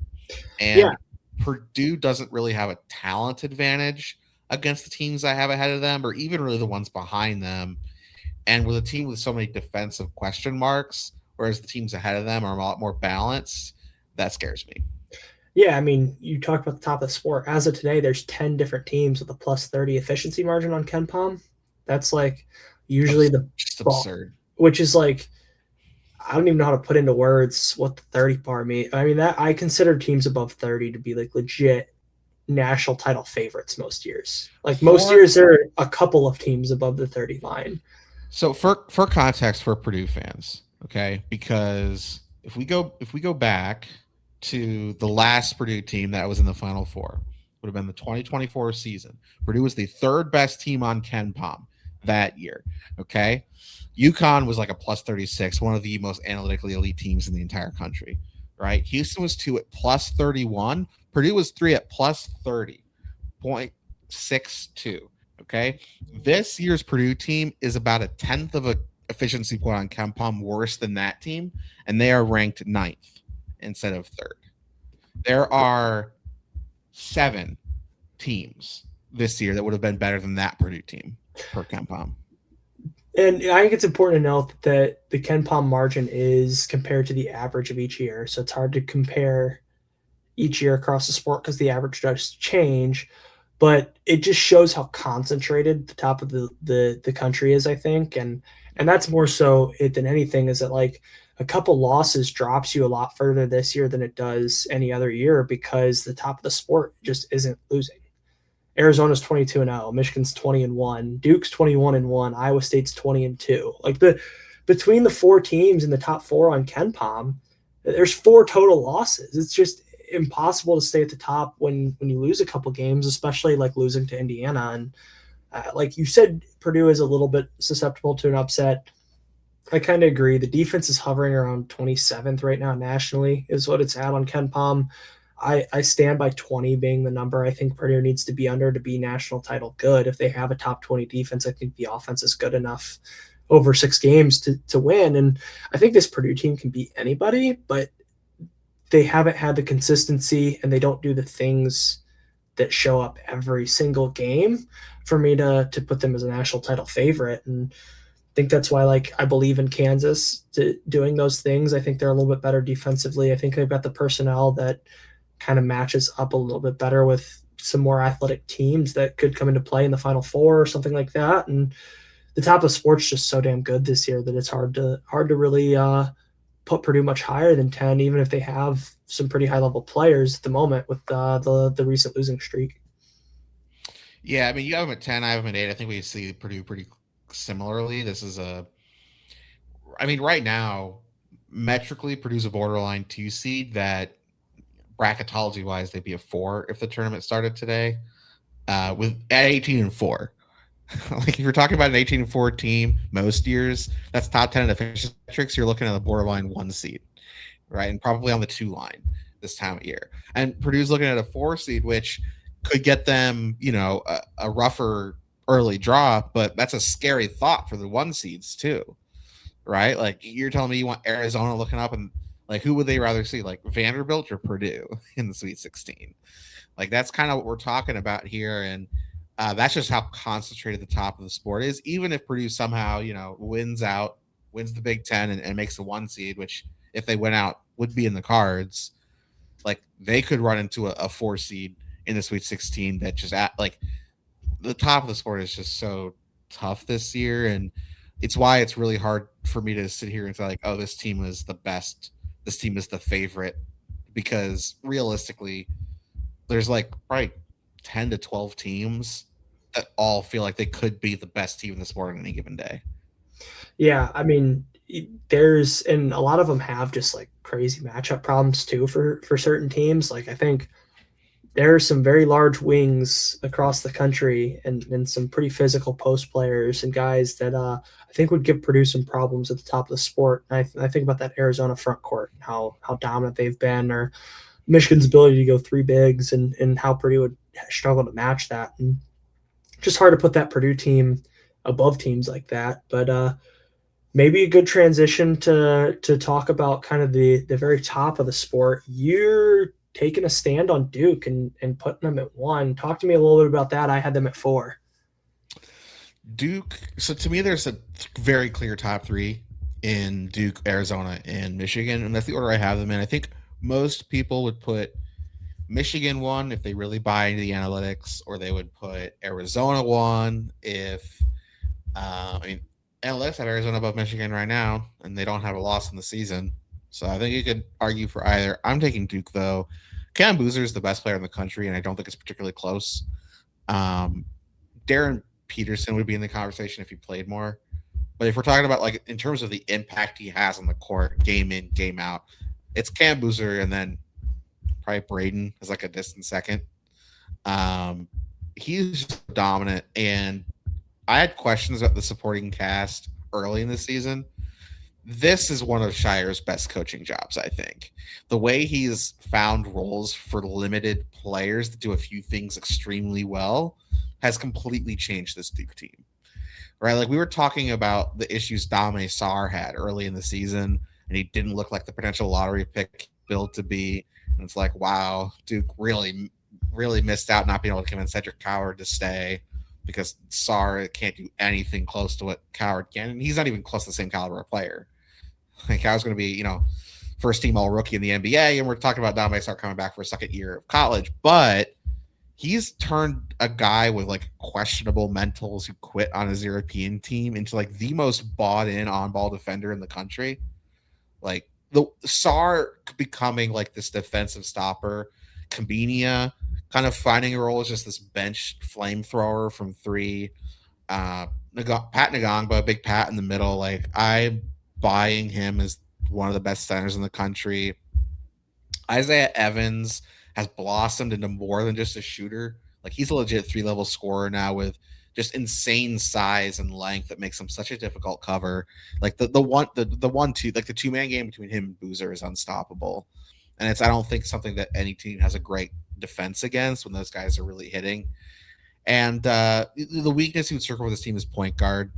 And Purdue doesn't really have a talent advantage against the teams I have ahead of them, or even really the ones behind them. And with a team with so many defensive question marks, whereas the teams ahead of them are a lot more balanced, that scares me. Yeah, I mean, you talked about the top of the sport. As of today, there's 10 different teams with a plus 30 efficiency margin on Ken Palm. That's like usually just absurd. Which is like, I don't even know how to put into words what the 30 bar means. I mean, that I consider teams above 30 to be like legit national title favorites most years. Like most years, there are a couple of teams above the 30 line. So for context for Purdue fans, okay, because if we go back to the last Purdue team that was in the Final Four, would have been the 2024 season. Purdue was the third best team on Ken Palm that year. Okay, UConn was like a plus 36, one of the most analytically elite teams in the entire country. right? Houston was 2 at plus 31. Purdue was 3 at plus 30.62. Okay. This year's Purdue team is about a tenth of a efficiency point on KenPom worse than that team, and they are ranked ninth instead of third. There are 7 teams this year that would have been better than that Purdue team per KenPom. And I think it's important to note that the Ken Palm margin is compared to the average of each year. So it's hard to compare each year across the sport because the average does change. But it just shows how concentrated the top of the country is, I think. And that's more so it than anything is that like a couple losses drops you a lot further this year than it does any other year because the top of the sport just isn't losing. Arizona's 22-0, Michigan's 20-1, Duke's 21-1, Iowa State's 20-2. Like the between the 4 teams in the top 4 on KenPom, there's 4 total losses. It's just impossible to stay at the top when you lose a couple games, especially like losing to Indiana. And like you said, Purdue is a little bit susceptible to an upset. I kind of agree. The defense is hovering around 27th right now nationally, is what it's at on KenPom. I stand by 20 being the number I think Purdue needs to be under to be national title good. If they have a top 20 defense, I think the offense is good enough over 6 games to win. And I think this Purdue team can beat anybody, but they haven't had the consistency and they don't do the things that show up every single game for me to put them as a national title favorite. And I think that's why, like, I believe in Kansas doing those things. I think they're a little bit better defensively. I think they've got the personnel that kind of matches up a little bit better with some more athletic teams that could come into play in the Final Four or something like that. And the top of the sport's just so damn good this year that it's hard to really put Purdue much higher than 10, even if they have some pretty high level players at the moment with the recent losing streak. Yeah, I mean, you have them at 10, I have them at 8. I think we see Purdue pretty similarly. This is I mean, right now, metrically, Purdue's a borderline 2 seed that bracketology wise, they'd be a 4 if the tournament started today. With at 18-4. Like if you're talking about an 18-4 team most years, that's top 10 in efficiency metrics. You're looking at a borderline 1 seed, right? And probably on the 2 line this time of year. And Purdue's looking at a 4 seed, which could get them, a rougher early draw, but that's a scary thought for the 1 seeds too, right? Like you're telling me you want Arizona looking up and like who would they rather see, like Vanderbilt or Purdue in the Sweet 16? Like that's kind of what we're talking about here, and that's just how concentrated the top of the sport is. Even if Purdue somehow, wins the Big Ten and makes the 1 seed, which if they went out would be in the cards, like they could run into a 4 seed in the Sweet 16 that just like the top of the sport is just so tough this year, and it's why it's really hard for me to sit here and say like, oh, this team is the best, this team is the favorite, because realistically, there's like probably 10 to 12 teams that all feel like they could be the best team in the sport on any given day. Yeah, I mean, there's and a lot of them have just like crazy matchup problems too for certain teams. Like I think there are some very large wings across the country and some pretty physical post players and guys that I think would give Purdue some problems at the top of the sport. I think about that Arizona front court and how dominant they've been, or Michigan's ability to go 3 bigs and how Purdue would struggle to match that. And just hard to put that Purdue team above teams like that. But maybe a good transition to talk about kind of the very top of the sport. You're taking a stand on Duke and putting them at 1. Talk to me a little bit about that. I had them at 4. Duke. So to me, there's a very clear top 3 in Duke, Arizona, and Michigan, and that's the order I have them in. I think most people would put Michigan 1 if they really buy into the analytics, or they would put Arizona 1 if analytics have Arizona above Michigan right now, and they don't have a loss in the season. So I think you could argue for either. I'm taking Duke though. Cam Boozer is the best player in the country, and I don't think it's particularly close. Darren Peterson would be in the conversation if he played more. But if we're talking about like in terms of the impact he has on the court, game in, game out, it's Cam Boozer and then probably Braden as like a distant second. He's dominant, and I had questions about the supporting cast early in the season. this is one of Shire's best coaching jobs, I think. The way he's found roles for limited players that do a few things extremely well has completely changed this Duke team. Right? Like we were talking about the issues Dame Sar had early in the season, and he didn't look like the potential lottery pick built to be. And it's like, wow, Duke really missed out not being able to convince Cedric Coward to stay because Sar can't do anything close to what Coward can. And he's not even close to the same caliber of player. Like I was going to be, first team all rookie in the NBA, and we're talking about Dame Sar coming back for a second year of college, but he's turned a guy with like questionable mentals who quit on his European team into like the most bought in on ball defender in the country. Like the Sar becoming like this defensive stopper, Combina kind of finding a role as just this bench flamethrower from three. Pat Nagangba, big Pat in the middle. Like I'm buying him as one of the best centers in the country. Isaiah Evans has blossomed into more than just a shooter. Like he's a legit 3-level scorer now with just insane size and length that makes him such a difficult cover. Like the 1-2, like the 2-man game between him and Boozer is unstoppable. And it's I don't think something that any team has a great defense against when those guys are really hitting. And the weakness you would circle with this team is point guard,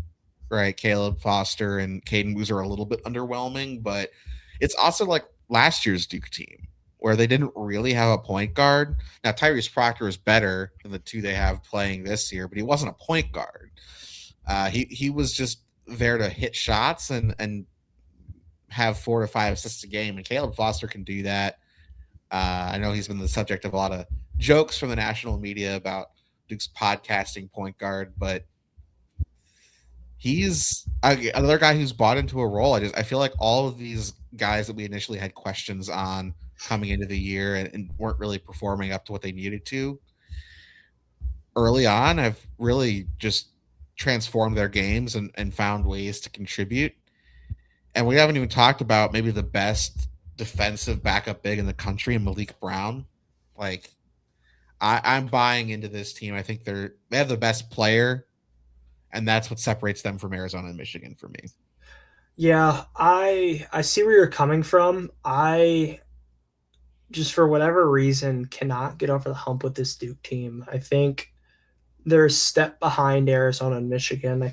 right? Caleb Foster and Caden Boozer are a little bit underwhelming, but it's also like last year's Duke team where they didn't really have a point guard. Now Tyrese Proctor is better than the two they have playing this year, but he wasn't a point guard. He was just there to hit shots and have 4 to 5 assists a game, and Caleb Foster can do that. I know he's been the subject of a lot of jokes from the national media about Duke's podcasting point guard, but he's another guy who's bought into a role. I feel like all of these guys that we initially had questions on coming into the year and weren't really performing up to what they needed to early on have really just transformed their games and found ways to contribute. And we haven't even talked about maybe the best defensive backup big in the country, Malik Brown. Like I'm buying into this team. I think they have the best player, and that's what separates them from Arizona and Michigan for me. Yeah, I see where you're coming from. I just for whatever reason cannot get over the hump with this Duke team. I think they're a step behind Arizona and Michigan.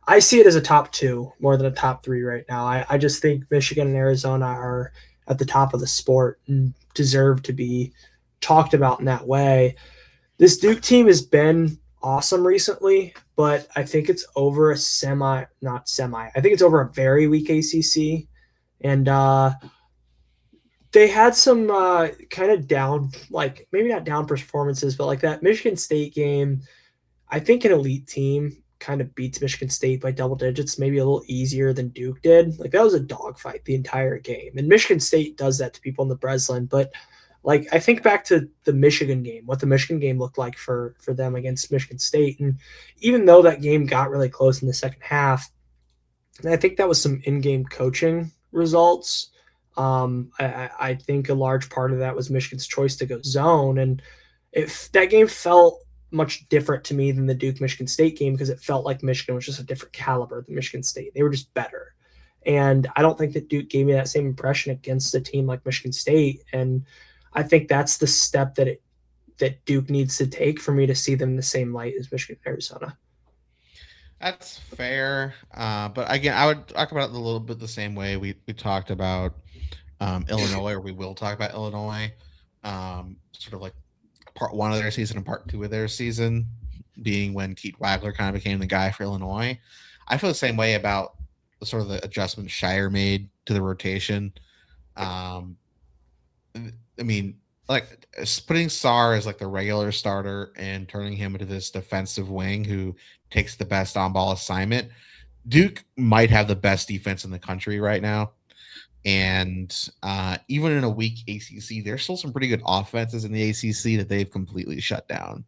I see it as a top two more than a top three right now. I just think Michigan and Arizona are at the top of the sport and deserve to be talked about in that way. This Duke team has been awesome recently, but I think it's over not semi. I think it's over a very weak ACC. And they had some kind of down, like maybe not down performances, but like that Michigan State game, I think an elite team kind of beats Michigan State by double digits, maybe a little easier than Duke did. Like that was a dogfight the entire game. And Michigan State does that to people in the Breslin. But like I think back to the Michigan game, what the Michigan game looked like for them against Michigan State. And even though that game got really close in the second half, and I think that was some in-game coaching results. I think a large part of that was Michigan's choice to go zone. And if that game felt much different to me than the Duke Michigan State game because it felt like Michigan was just a different caliber than Michigan State. They were just better. And I don't think that Duke gave me that same impression against a team like Michigan State. And I think that's the step that Duke needs to take for me to see them in the same light as Michigan and Arizona. That's fair. But again, I would talk about it a little bit the same way we talked about Illinois, or we will talk about Illinois. Sort of like part one of their season and part two of their season being when Keith Wagler kind of became the guy for Illinois. I feel the same way about the sort of the adjustment Shire made to the rotation. I mean, like putting Sar as like the regular starter and turning him into this defensive wing who takes the best on ball assignment. Duke might have the best defense in the country right now. And even in a weak ACC, there's still some pretty good offenses in the ACC that they've completely shut down.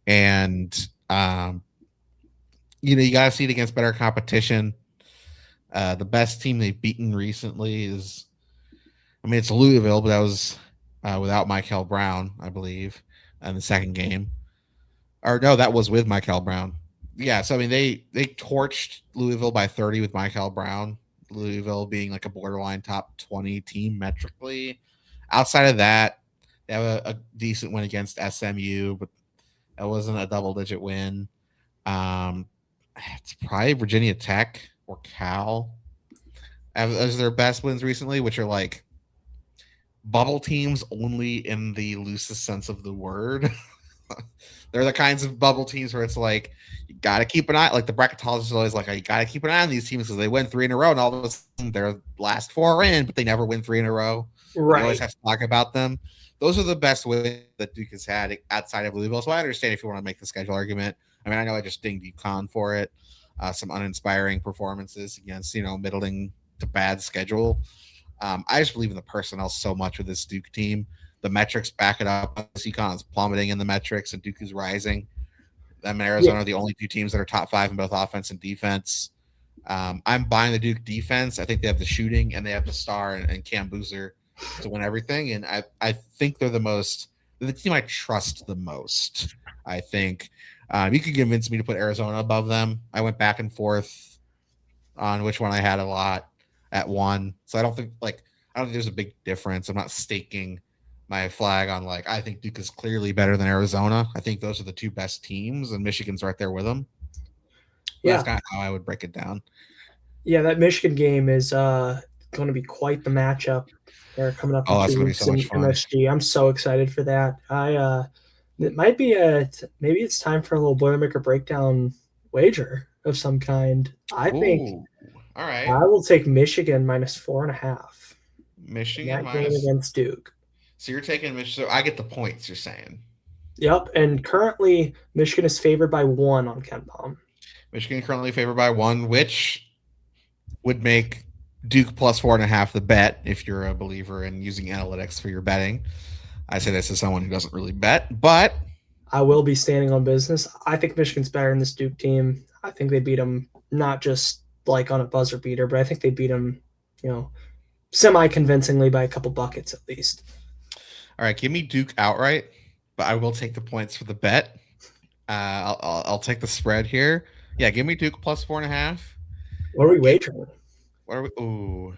And, you got to see it against better competition. The best team they've beaten recently it's Louisville, but that was without Michael Brown, I believe, in the second game. Or no, that was with Michael Brown. Yeah, so they torched Louisville by 30 with Michael Brown Louisville being like a borderline top 20 team metrically. Outside of that, they have a decent win against SMU, but that wasn't a double digit win. Um, it's probably Virginia Tech or Cal as their best wins recently, which are like bubble teams only in the loosest sense of the word. They're the kinds of bubble teams where it's like you got to keep an eye. Like the bracketologist is always like, you got to keep an eye on these teams because they win 3 in a row, and all of a sudden their last 4 are in, but they never win 3 in a row. And you always Right. have to talk about them. Those are the best wins that Duke has had outside of Louisville. So I understand if you want to make the schedule argument. I mean, I know I just dinged UConn for it. Some uninspiring performances against middling to bad schedule. I just believe in the personnel so much with this Duke team. The metrics back it up. UConn is plummeting in the metrics, and Duke is rising. Them and Yeah. Arizona are the only 2 teams that are top 5 in both offense and defense. I'm buying the Duke defense. I think they have the shooting and they have the star and Cam Boozer to win everything. And I think they're the team I trust the most. I think you could convince me to put Arizona above them. I went back and forth on which one I had a lot at one. So I don't think there's a big difference. I'm not staking my flag on I think Duke is clearly better than Arizona. I think those are the 2 best teams, and Michigan's right there with them. But that's Yeah. kind of how I would break it down. Yeah, that Michigan game is going to be quite the matchup. They're coming up in Oh, that's two gonna be weeks so much in fun. MSG. I'm so excited for that. It might be maybe it's time for a little Boilermaker breakdown wager of some kind. I think Ooh, all right. I will take Michigan -4.5 in Michigan that game minus. against Duke. So you're taking Michigan. So I get the points. You're saying Yep, and currently Michigan is favored by 1 on KenPom. Michigan currently favored by 1, which would make Duke +4.5 the bet if you're a believer in using analytics for your betting. I say this as someone who doesn't really bet, but I will be standing on business. I think Michigan's better than this Duke team. I think they beat them not just like on a buzzer beater, but I think they beat them, you know, semi convincingly by a couple buckets at least. all right, give me Duke outright, but I will take the points for the bet. I'll take the spread here. Yeah, give me Duke +4.5. What are we Get wagering? what are we? Ooh,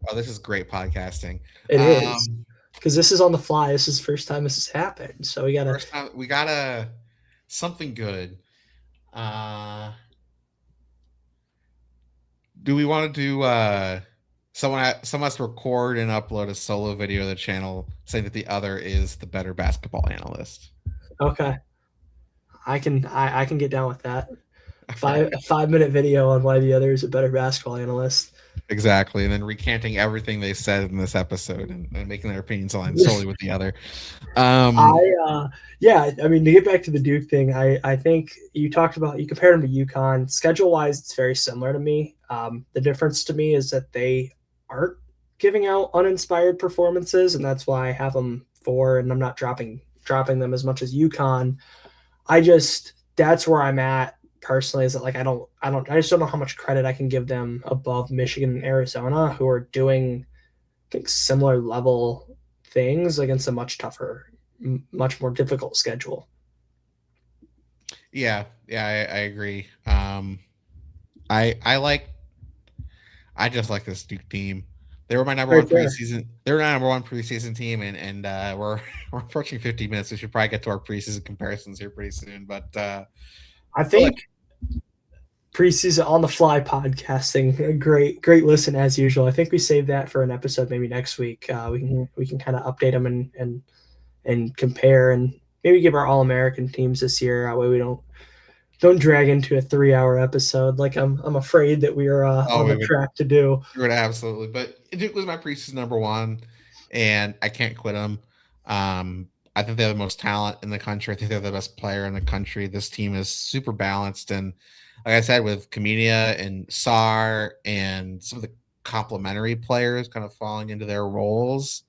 oh, this is great podcasting. It is Um, because this is on the fly. This is the first time this has happened, so we gotta. First time we got a something good. Uh, do we want to do someone has to record and upload a solo video to the channel saying that the other is the better basketball analyst? Okay, I can get down with that. All right. A 5 minute video on why the other is a better basketball analyst. Exactly, and then recanting everything they said in this episode and making their opinions align solely with the other. Um, Yeah, I mean to get back to the Duke thing, I think you talked about you compared them to UConn. Schedule wise, it's very similar to me. The difference to me is that they aren't giving out uninspired performances, and that's why I have them 4, and I'm not dropping them as much as UConn. I just that's where I'm at personally. Is that like I just don't know how much credit I can give them above Michigan and Arizona, who are doing I think similar level things against a much tougher, much more difficult schedule. yeah, I agree. I like I just like this Duke team. They were my number Right one there. preseason. They were my number one preseason team, and we're we're approaching 50 minutes. We should probably get to our preseason comparisons here pretty soon. But I feel like think preseason on the fly podcasting, a great listen as usual. I think we save that for an episode maybe next week. We can kind of update them and compare and maybe give our All American teams this year. That way we don't drag into a 3 hour episode like I'm afraid that we are oh, on the track to do. we would absolutely. But Duke was my preseason number one, and I can't quit them. I think they have the most talent in the country. I think they're the best player in the country. This team is super balanced, and like I said, with Kaminga and Sar and some of the complementary players kind of falling into their roles,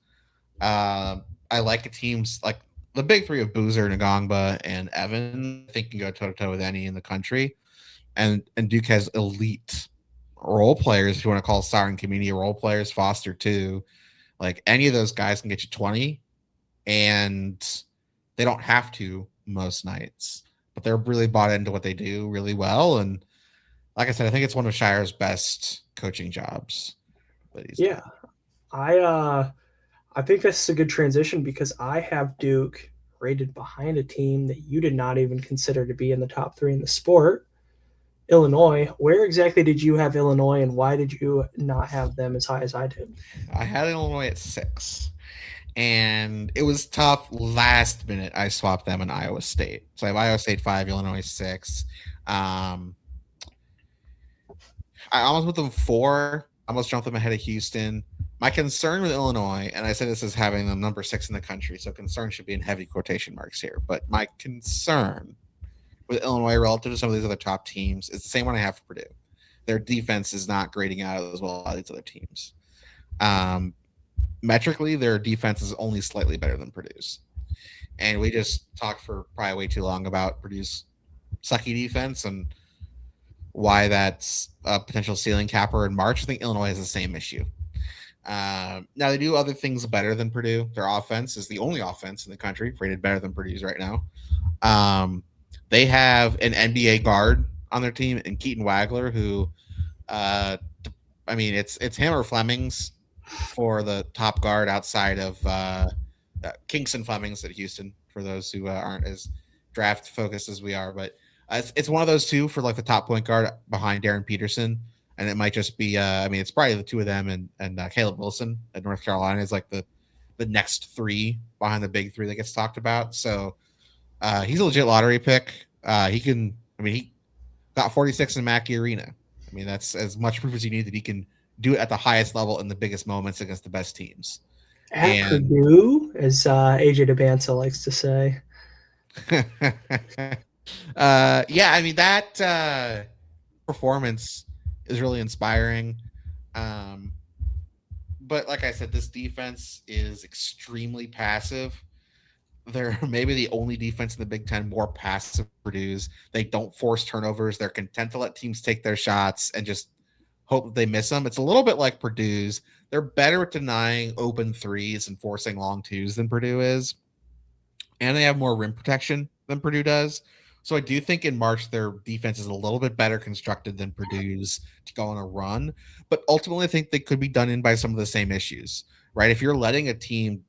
I like a teams like the big three of Boozer, Ngongba, and Evan. I think can go toe to toe with any in the country, and Duke has elite role players. If you want to call Sar and Kamini role players, Foster too. Like any of those guys can get you 20, and they don't have to most nights, but they're really bought into what they do really well. And like I said, I think it's one of Shire's best coaching jobs that he's done. Yeah, I think this is a good transition because I have Duke rated behind a team that you did not even consider to be in the top three in the sport, Illinois. Where exactly did you have Illinois, and why did you not have them as high as I did? I had Illinois at 6, and it was tough. Last minute, I swapped them in Iowa State. So I have Iowa State 5, Illinois 6. Um, I almost put them 4. Almost jumped them ahead of Houston. My concern with Illinois, and I say this as having them number 6 in the country, so concern should be in heavy quotation marks here. But my concern with Illinois relative to some of these other top teams is the same one I have for Purdue. Their defense is not grading out as well as these other teams. Um, Metrically, their defense is only slightly better than Purdue's. And we just talked for probably way too long about Purdue's sucky defense and why that's a potential ceiling capper in March. I think Illinois has the same issue. Now they do other things better than Purdue. Their offense is the only offense in the country rated better than Purdue's right now. They have an NBA guard on their team in Keaton Wagler, who, I mean, it's him or Flemings for the top guard outside of Kingston Flemings at Houston. For those who aren't as draft focused as we are, but it's one of those two for like the top point guard behind Darren Peterson, and it might just be. I mean, it's probably the two of them and Caleb Wilson at North Carolina is like the next three behind the big three that gets talked about. So he's a legit lottery pick. He can. I mean, he got 46 in Mackey Arena. I mean, that's as much proof as you need that he can do it at the highest level in the biggest moments against the best teams. At And Purdue, as AJ DeBanza likes to say. yeah, I mean that performance is really inspiring. But like I said, this defense is extremely passive. They're maybe the only defense in the Big Ten more passive Purdue's. They don't force turnovers. They're content to let teams take their shots and just hope that they miss them. It's a little bit like Purdue's. They're better at denying open threes and forcing long twos than Purdue is. And they have more rim protection than Purdue does. So I do think in March their defense is a little bit better constructed than Purdue's to go on a run. But ultimately, I think they could be done in by some of the same issues, right? If you're letting a team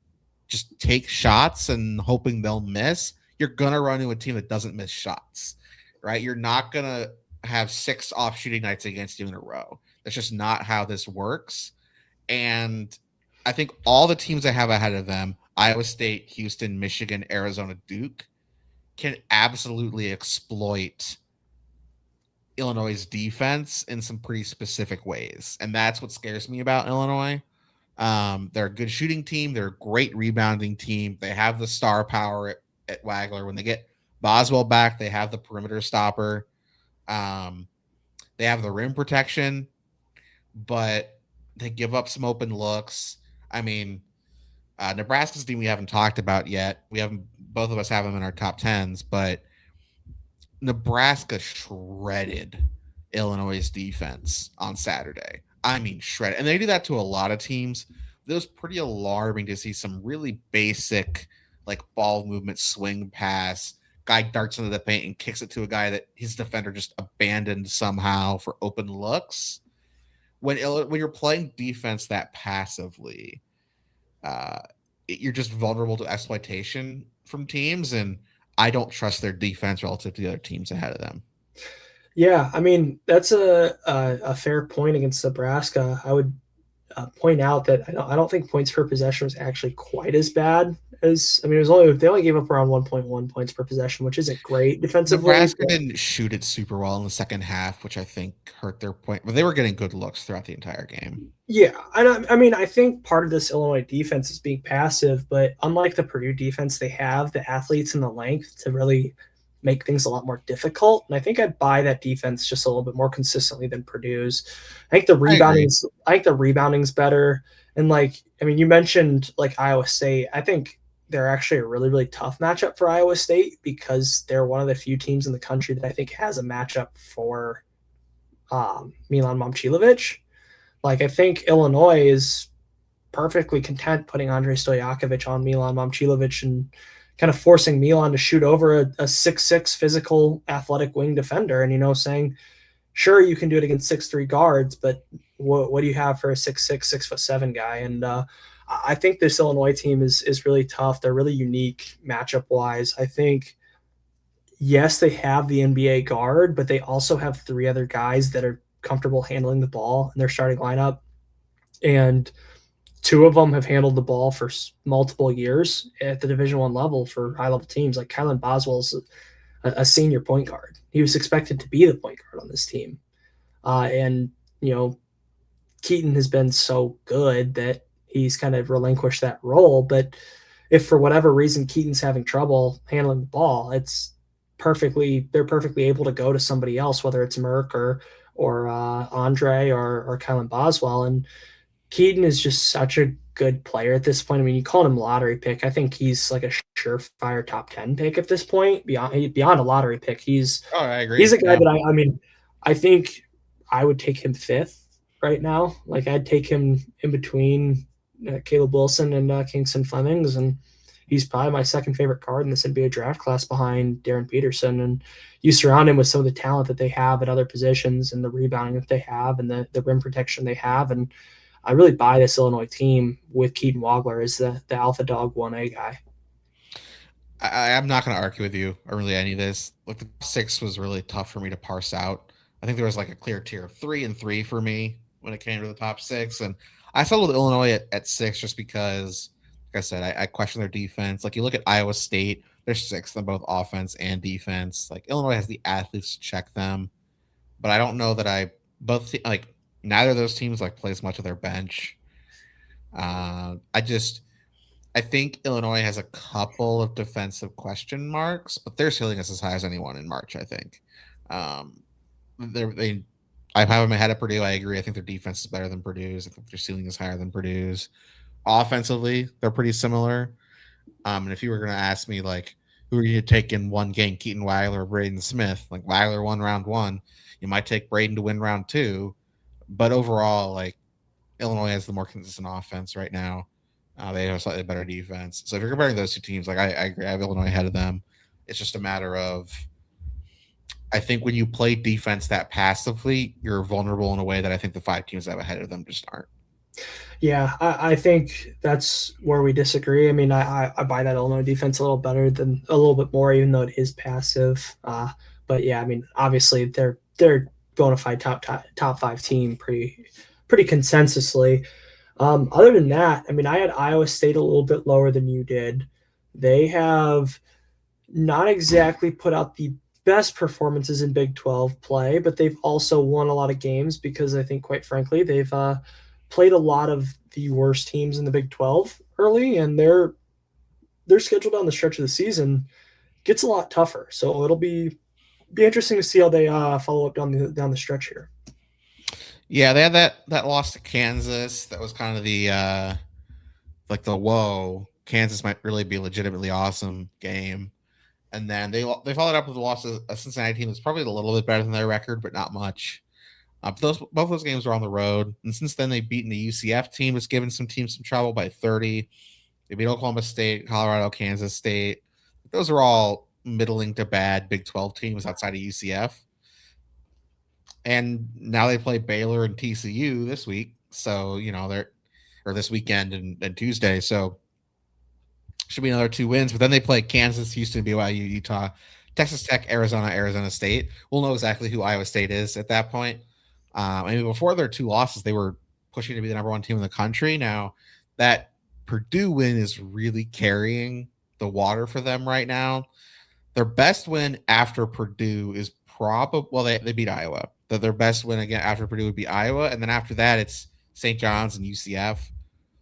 just take shots and hoping they'll miss, you're going to run into a team that doesn't miss shots, right? You're not going to have 6 off shooting nights against you in a row. That's just not how this works. And I think all the teams I have ahead of them, Iowa State, Houston, Michigan, Arizona, Duke, can absolutely exploit Illinois' defense in some pretty specific ways. And that's what scares me about Illinois. They're a good shooting team. They're a great rebounding team. They have the star power at Wagler. When they get Boswell back, they have the perimeter stopper. They have the rim protection, but they give up some open looks. I mean, Nebraska's team we haven't talked about yet. We haven't, both of us have them in our top tens, but Nebraska shredded Illinois' defense on Saturday. I mean, shredded. And they do that to a lot of teams. It was pretty alarming to see some really basic, like ball movement, swing pass. Guy darts into the paint and kicks it to a guy that his defender just abandoned somehow for open looks. When you're playing defense that passively, you're just vulnerable to exploitation from teams, and I don't trust their defense relative to the other teams ahead of them. Yeah, I mean that's a fair point against Nebraska. I would point out that I don't think points per possession was actually quite as bad as, I mean, they only gave up around 1.1 points per possession, which isn't great defensively. Nebraska didn't shoot it super well in the second half, which I think hurt their point. But they were getting good looks throughout the entire game. Yeah, I mean, I think part of this Illinois defense is being passive, but unlike the Purdue defense, they have the athletes and the length to really make things a lot more difficult. And I think I'd buy that defense just a little bit more consistently than Purdue's. I think the rebounding's better. And like, I mean, you mentioned like Iowa State. I think they're actually a really, really tough matchup for Iowa State because they're one of the few teams in the country that I think has a matchup for Milan Momcilovic. Like, I think Illinois is perfectly content putting Andrei Stojakovic on Milan Momcilovic and kind of forcing Milan to shoot over a 6'6" physical athletic wing defender and, saying, sure you can do it against 6'3" guards, but what do you have for a 6'6", 6'7" guy? And I think this Illinois team is really tough. They're really unique matchup wise. I think yes, they have the NBA guard, but they also have three other guys that are comfortable handling the ball in their starting lineup. And two of them have handled the ball for multiple years at the Division One level for high level teams. Like Kylan Boswell's a senior point guard. He was expected to be the point guard on this team, and you know Keaton has been so good that he's kind of relinquished that role. But if for whatever reason Keaton's having trouble handling the ball, they're perfectly able to go to somebody else, whether it's Merck or Andre or Kylan Boswell. And Keaton is just such a good player at this point. I mean, you called him lottery pick. I think he's like a surefire top 10 pick at this point. Beyond a lottery pick, Oh, I agree. he's a guy Yeah. that I mean, I think I would take him fifth right now. Like I'd take him in between Caleb Wilson and Kingston Flemings, and he's probably my second favorite card in this NBA draft class behind Darren Peterson. And you surround him with some of the talent that they have at other positions and the rebounding that they have and the rim protection they have. And I really buy this Illinois team with Keaton Wagler as the alpha dog 1A guy. I'm not going to argue with you or really any of this. Like the 6 was really tough for me to parse out. I think there was like a clear tier of 3 and 3 for me when it came to the top 6, and I settled with Illinois at 6 just because, like I said, I question their defense. Like you look at Iowa State, they're 6th in both offense and defense. Like Illinois has the athletes to check them, but I don't know that like neither of those teams like plays much of their bench. I think Illinois has a couple of defensive question marks, but their ceiling is as high as anyone in March. I think. Um, they I have them ahead of Purdue. I agree. I think their defense is better than Purdue's. I think their ceiling is higher than Purdue's. Offensively, they're pretty similar. And if you were going to ask me, like, who are you to take in one game, Keaton Weiler or Braden Smith? Like, Weiler won round 1. You might take Braden to win round 2. But overall, like, Illinois has the more consistent offense right now. They have a slightly better defense. So if you're comparing those two teams, like, I agree. I have Illinois ahead of them. It's just a matter of, I think when you play defense that passively, you're vulnerable in a way that I think the 5 teams that have ahead of them just aren't. Yeah, I think that's where we disagree. I mean, I buy that Illinois defense a little bit more, even though it is passive. But yeah, I mean, obviously they're bona fide top 5 team pretty consensusly. Other than that, I mean, I had Iowa State a little bit lower than you did. They have not exactly put out the best performances in Big 12 play, but they've also won a lot of games because I think, quite frankly, they've played a lot of the worst teams in the Big 12 early, and their schedule down the stretch of the season gets a lot tougher. So it'll be interesting to see how they follow up down the stretch here. Yeah, they had that loss to Kansas. That was kind of the like the whoa, Kansas might really be a legitimately awesome game. And then they followed up with a loss to a Cincinnati team that's probably a little bit better than their record, but not much. Both those games were on the road, and since then they've beaten the UCF team, that's given some teams some trouble by 30. They beat Oklahoma State, Colorado, Kansas State. Those are all middling to bad Big 12 teams outside of UCF. And now they play Baylor and TCU this week, so or this weekend and Tuesday. So should be another 2 wins. But then they play Kansas, Houston, BYU, Utah, Texas Tech, Arizona, Arizona State. We'll know exactly who Iowa State is at that point. I mean, before their 2 losses, they were pushing to be the number 1 team in the country. Now, that Purdue win is really carrying the water for them right now. Their best win after Purdue is they beat Iowa. Their best win again after Purdue would be Iowa, and then after that, it's St. John's and UCF.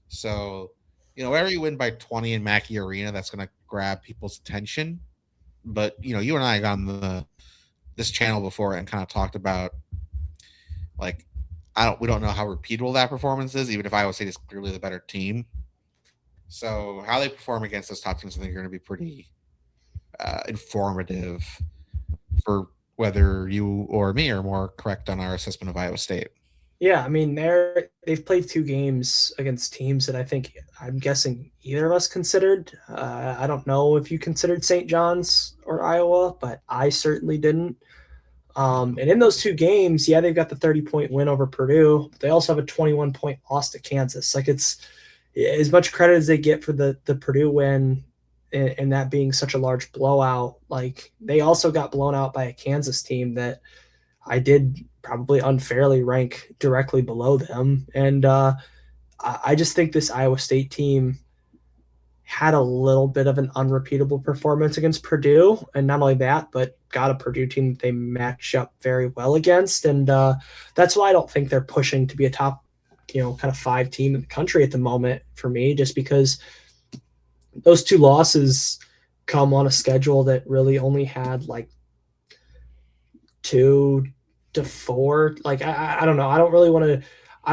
So, whenever you win by 20 in Mackey Arena, that's going to grab people's attention. But you and I got on this channel before and kind of talked about, like, we don't know how repeatable that performance is, even if Iowa State is clearly the better team. So how they perform against those top teams, I think, are going to be pretty informative for whether you or me are more correct on our assessment of Iowa State. Yeah, I mean they've played 2 games against teams that I'm guessing either of us considered. I don't know if you considered St. John's or Iowa, but I certainly didn't. And in those two games, yeah, they've got the 30-point win over Purdue, but they also have a 21-point loss to Kansas. Like, it's as much credit as they get for the Purdue win and that being such a large blowout. Like, they also got blown out by a Kansas team that I did probably unfairly rank directly below them. And I just think this Iowa State team had a little bit of an unrepeatable performance against Purdue. And not only that, but got a Purdue team that they match up very well against. And that's why I don't think they're pushing to be a top, kind of 5 team in the country at the moment for me, just because those two losses come on a schedule that really only had like 2 to 4. Like, I don't know. I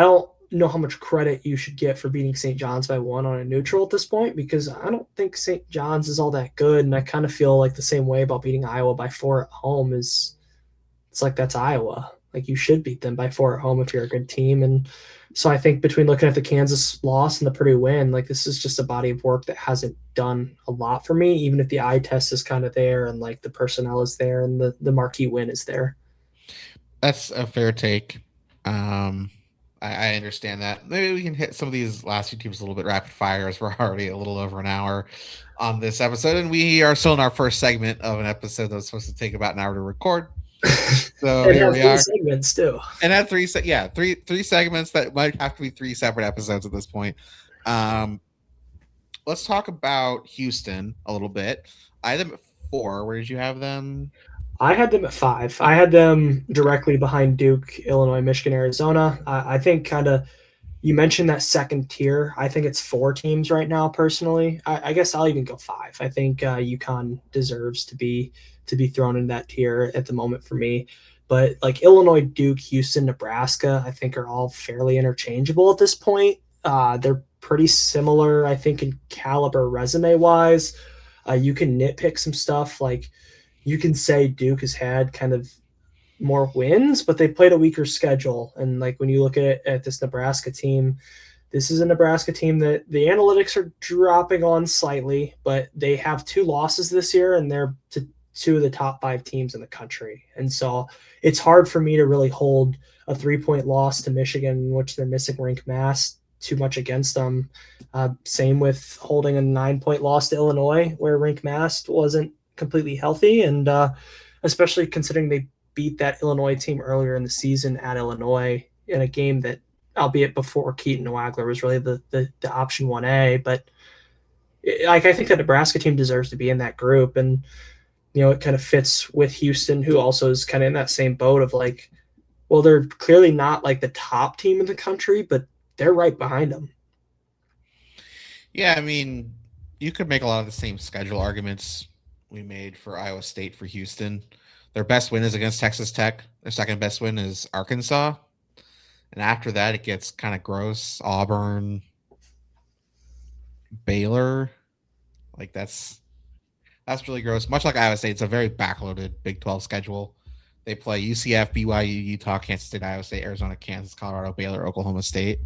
don't know how much credit you should get for beating St. John's by 1 on a neutral at this point, because I don't think St. John's is all that good. And I kind of feel like the same way about beating Iowa by 4 at home is it's like, that's Iowa. Like, you should beat them by 4 at home if you're a good team. And so I think between looking at the Kansas loss and the Purdue win, like, this is just a body of work that hasn't done a lot for me, even if the eye test is kind of there and like the personnel is there and the marquee win is there. That's a fair take. I understand that. Maybe we can hit some of these last few teams a little bit rapid fire, as we're already a little over an hour on this episode, and we are still in our first segment of an episode that's supposed to take about an hour to record. So It here has we 3 are, segments too. and have three segments that might have to be 3 separate episodes at this point. Let's talk about Houston a little bit. I had them at 4. Where did you have them? I had them at 5. I had them directly behind Duke, Illinois, Michigan, Arizona. I think kind of you mentioned that second tier. I think it's 4 teams right now. Personally, I guess I'll even go 5. I think UConn deserves to be thrown in that tier at the moment for me. But like Illinois, Duke, Houston, Nebraska, I think are all fairly interchangeable at this point. They're pretty similar, I think, in caliber resume wise. You can nitpick some stuff, like you can say Duke has had kind of more wins, but they played a weaker schedule. And like when you look at this Nebraska team, this is a Nebraska team that the analytics are dropping on slightly, but they have 2 losses this year, and they're to 2 of the top 5 teams in the country. And so it's hard for me to really hold a 3-point loss to Michigan, in which they're missing Rink Mass, too much against them. Same with holding a 9-point loss to Illinois, where Rink Mass wasn't completely healthy, and especially considering they beat that Illinois team earlier in the season at Illinois in a game that, albeit before Keaton Wagler was really the option 1A, but like I think the Nebraska team deserves to be in that group, and it kind of fits with Houston, who also is kind of in that same boat of like, well, they're clearly not like the top team in the country, but they're right behind them. Yeah, I mean, you could make a lot of the same schedule arguments we made for Iowa State for Houston. Their best win is against Texas Tech. Their second best win is Arkansas. And after that, it gets kind of gross. Auburn, Baylor. Like, that's really gross. Much like Iowa State, it's a very backloaded Big 12 schedule. They play UCF, BYU, Utah, Kansas State, Iowa State, Arizona, Kansas, Colorado, Baylor, Oklahoma State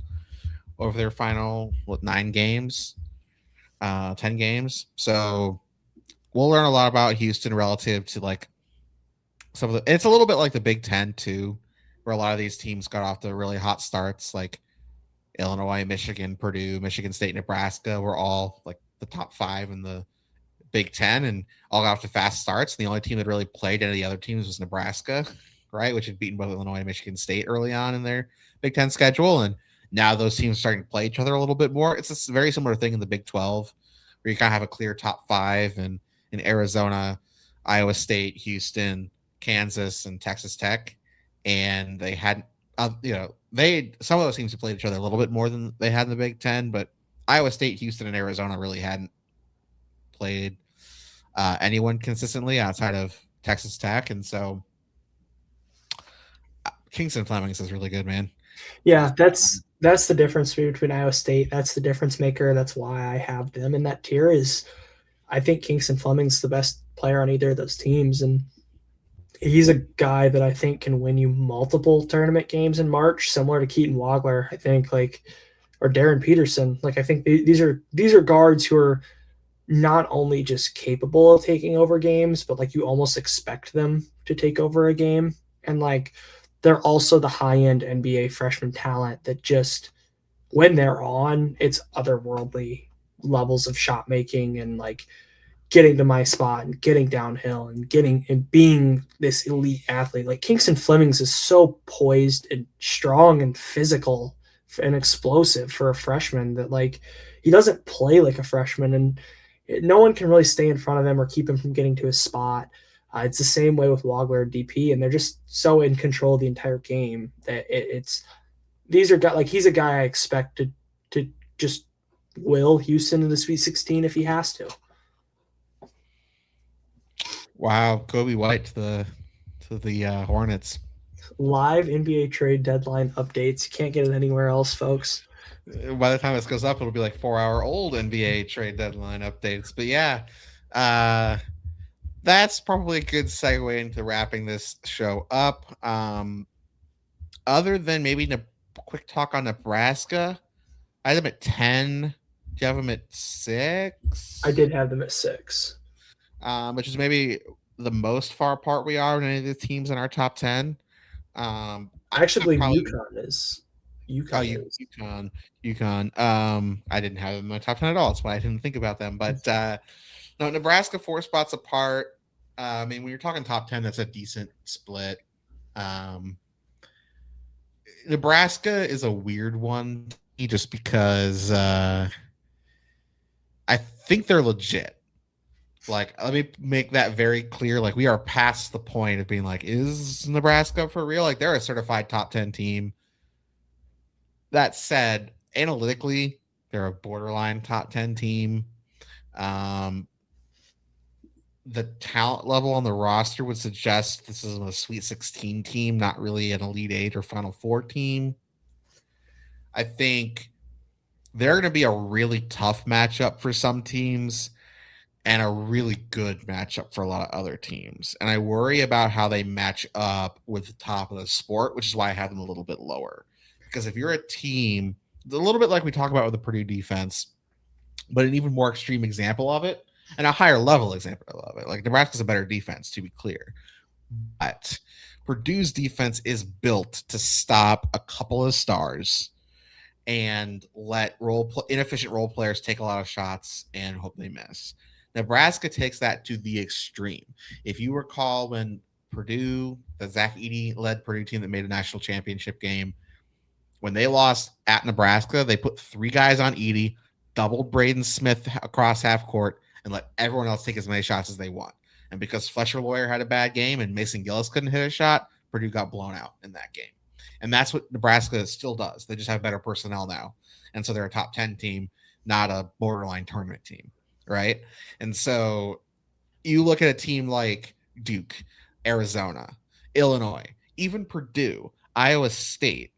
over their final 9 games, 10 games. So we'll learn a lot about Houston relative to like some of the. It's a little bit like the Big 10 too, where a lot of these teams got off to really hot starts, like Illinois, Michigan, Purdue, Michigan State, Nebraska were all like the top 5 in the Big 10 and all got off to fast starts. And the only team that really played any of the other teams was Nebraska, right? Which had beaten both Illinois and Michigan State early on in their Big 10 schedule. And now those teams are starting to play each other a little bit more. It's a very similar thing in the Big 12, where you kind of have a clear top 5, and in Arizona, Iowa State, Houston, Kansas, and Texas Tech. And they had, some of those teams have played each other a little bit more than they had in the Big 10, but Iowa State, Houston, and Arizona really hadn't played anyone consistently outside of Texas Tech. And so Kingston Flemings is really good, man. Yeah, that's the difference between Iowa State. That's the difference maker. That's why I have them in that tier. Is I think Kingston Fleming's the best player on either of those teams, and he's a guy that I think can win you multiple tournament games in March, similar to Keaton Wagler, I think, or Darren Peterson. Like, I think these are guards who are not only just capable of taking over games, but like you almost expect them to take over a game. And like they're also the high end NBA freshman talent that just when they're on, it's otherworldly levels of shot making and like getting to my spot and getting downhill and getting and being this elite athlete. Like Kingston Flemings is so poised and strong and physical and explosive for a freshman that like he doesn't play like a freshman and no one can really stay in front of him or keep him from getting to his spot. It's the same way with Wagler DP, and they're just so in control of the entire game that it's these are like he's a guy I expect to just will Houston in the Sweet 16 if he has to. Wow, Kobe White to the Hornets. Live NBA trade deadline updates. You can't get it anywhere else, folks. By the time this goes up, it'll be like 4 hour old NBA trade deadline updates. But yeah, uh, that's probably a good segue into wrapping this show up. Other than maybe a quick talk on Nebraska, I had them at 10. Do you have them at 6? I did have them at 6. Which is maybe the most far apart we are in any of the teams in our top 10. I actually believe probably UConn is. Oh, UConn is. UConn. I didn't have them in my top 10 at all. That's why I didn't think about them. But no, Nebraska 4 spots apart. I mean, when you're talking top 10, that's a decent split. Nebraska is a weird one just because I think they're legit. Like, let me make that very clear. Like, we are past the point of being like, is Nebraska for real? Like, they're a certified top 10 team. That said, analytically, they're a borderline top 10 team. The talent level on the roster would suggest this is a Sweet 16 team, not really an Elite 8 or Final 4 team. I think they're going to be a really tough matchup for some teams and a really good matchup for a lot of other teams. And I worry about how they match up with the top of the sport, which is why I have them a little bit lower. Because if you're a team, a little bit like we talk about with the Purdue defense, but an even more extreme example of it, and a higher level example of it. Like Nebraska's a better defense, to be clear. But Purdue's defense is built to stop a couple of stars and let inefficient role players take a lot of shots and hope they miss. Nebraska takes that to the extreme. If you recall when Purdue, the Zach Edey led Purdue team that made a national championship game, when they lost at Nebraska, they put 3 guys on Edey, doubled Braden Smith across half court, and let everyone else take as many shots as they want. And because Fletcher Lawyer had a bad game and Mason Gillis couldn't hit a shot, Purdue got blown out in that game. And that's what Nebraska still does. They just have better personnel now. And so they're a top 10 team, not a borderline tournament team, right? And so you look at a team like Duke, Arizona, Illinois, even Purdue, Iowa State,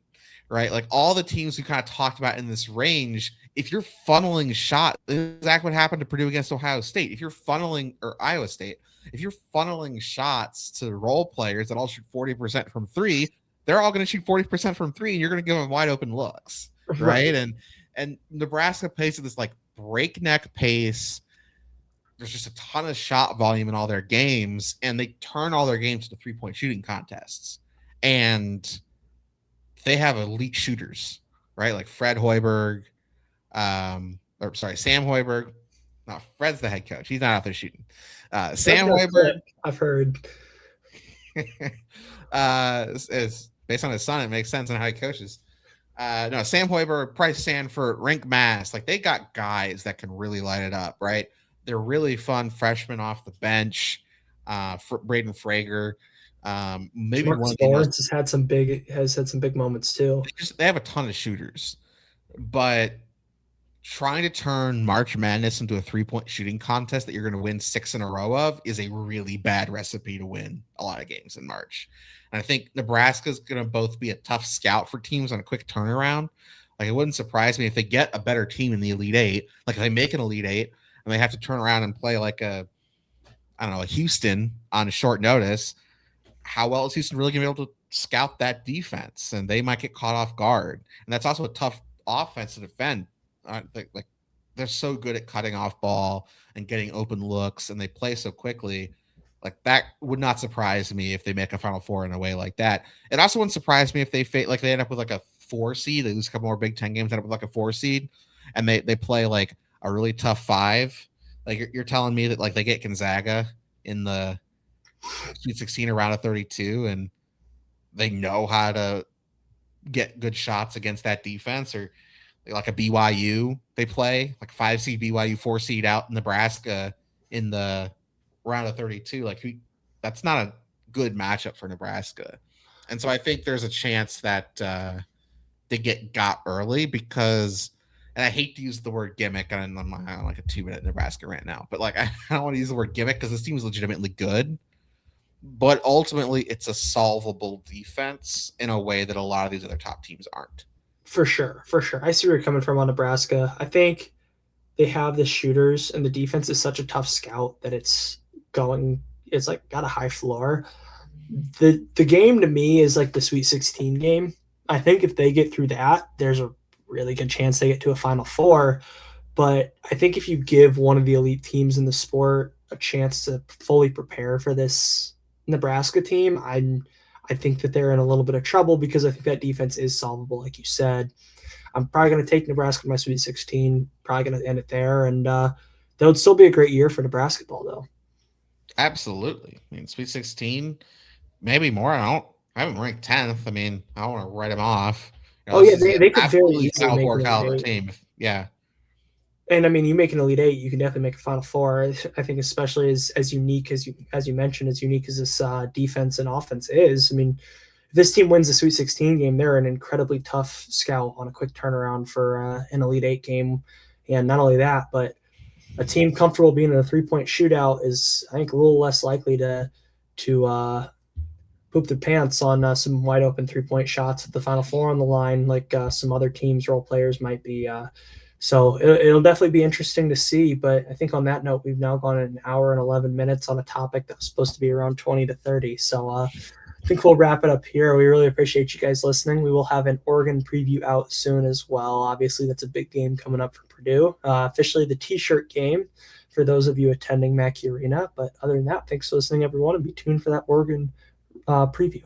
right? Like all the teams we kind of talked about in this range, if you're funneling shot, exactly what happened to Purdue against Ohio State. If you're funneling, or Iowa State, if you're funneling shots to role players that all shoot 40% from 3, they're all going to shoot 40% from 3, and you're going to give them wide open looks, right? And Nebraska plays at this like breakneck pace. There's just a ton of shot volume in all their games, and they turn all their games to 3-point shooting contests. And they have elite shooters, right? Like Fred Hoiberg, Sam Hoiberg. No, Fred's the head coach. He's not out there shooting. Sam Hoiberg. I've heard. Is based on his son. It makes sense in how he coaches. No, Sam Hoiberg, Price Sanford, Rink Mass. Like they got guys that can really light it up, right? They're really fun freshmen off the bench. Braden Frager. Maybe Marcus one of the Lawrence has had some big moments too. They have a ton of shooters, but trying to turn March Madness into a 3-point shooting contest that you're going to win 6 in a row of is a really bad recipe to win a lot of games in March. And I think Nebraska is going to both be a tough scout for teams on a quick turnaround. Like it wouldn't surprise me if they get a better team in the Elite 8, like if they make an Elite 8 and they have to turn around and play like a Houston on a short notice. How well is Houston really going to be able to scout that defense? And they might get caught off guard. And that's also a tough offense to defend. Like they're so good at cutting off ball and getting open looks, and they play so quickly. Like that would not surprise me if they make a Final Four in a way like that. It also wouldn't surprise me if like they end up with like a 4 seed. They lose a couple more Big Ten games, end up with like a 4 seed, and they play like a really tough five. Like you're telling me that like they get Gonzaga in the Sweet 16 around a 32, and they know how to get good shots against that defense, or like a BYU they play like 5 seed BYU, 4 seed out in Nebraska in the round of 32. Like that's not a good matchup for Nebraska, and so I think there's a chance that they get got early because. And I hate to use the word gimmick on like a 2-minute Nebraska rant now, but like I don't want to use the word gimmick because this team is legitimately good, but ultimately it's a solvable defense in a way that a lot of these other top teams aren't. For sure, for sure. I see where you're coming from on Nebraska. I think they have the shooters, and the defense is such a tough scout that it's like got a high floor. The game to me is like the Sweet 16 game. I think if they get through that, there's a really good chance they get to a Final Four. But I think if you give one of the elite teams in the sport a chance to fully prepare for this Nebraska team, I think that they're in a little bit of trouble because I think that defense is solvable, like you said. I'm probably going to take Nebraska in my Sweet 16, probably going to end it there. And that would still be a great year for Nebraska ball, though. Absolutely. I mean, Sweet 16, maybe more. I haven't ranked 10th. I mean, I don't want to write them off. Oh, This yeah, is an they could very absolutely easily Final make Four an Elite caliber Eight. team. Yeah. And I mean, you make an Elite Eight, you can definitely make a Final Four. I think, especially as unique as you mentioned, as unique as this defense and offense is. I mean, if this team wins the Sweet 16 game, they're an incredibly tough scout on a quick turnaround for an Elite Eight game. And not only that, but a team comfortable being in a 3-point shootout is, I think, a little less likely to poop their pants on some wide open 3-point shots at the Final Four on the line, like some other teams' role players might be. So it'll definitely be interesting to see. But I think on that note, we've now gone an hour and 11 minutes on a topic that was supposed to be around 20 to 30. So I think we'll wrap it up here. We really appreciate you guys listening. We will have an Oregon preview out soon as well. Obviously, that's a big game coming up for Purdue. Officially the T-shirt game for those of you attending Mackey Arena. But other than that, thanks for listening, everyone, and be tuned for that Oregon preview.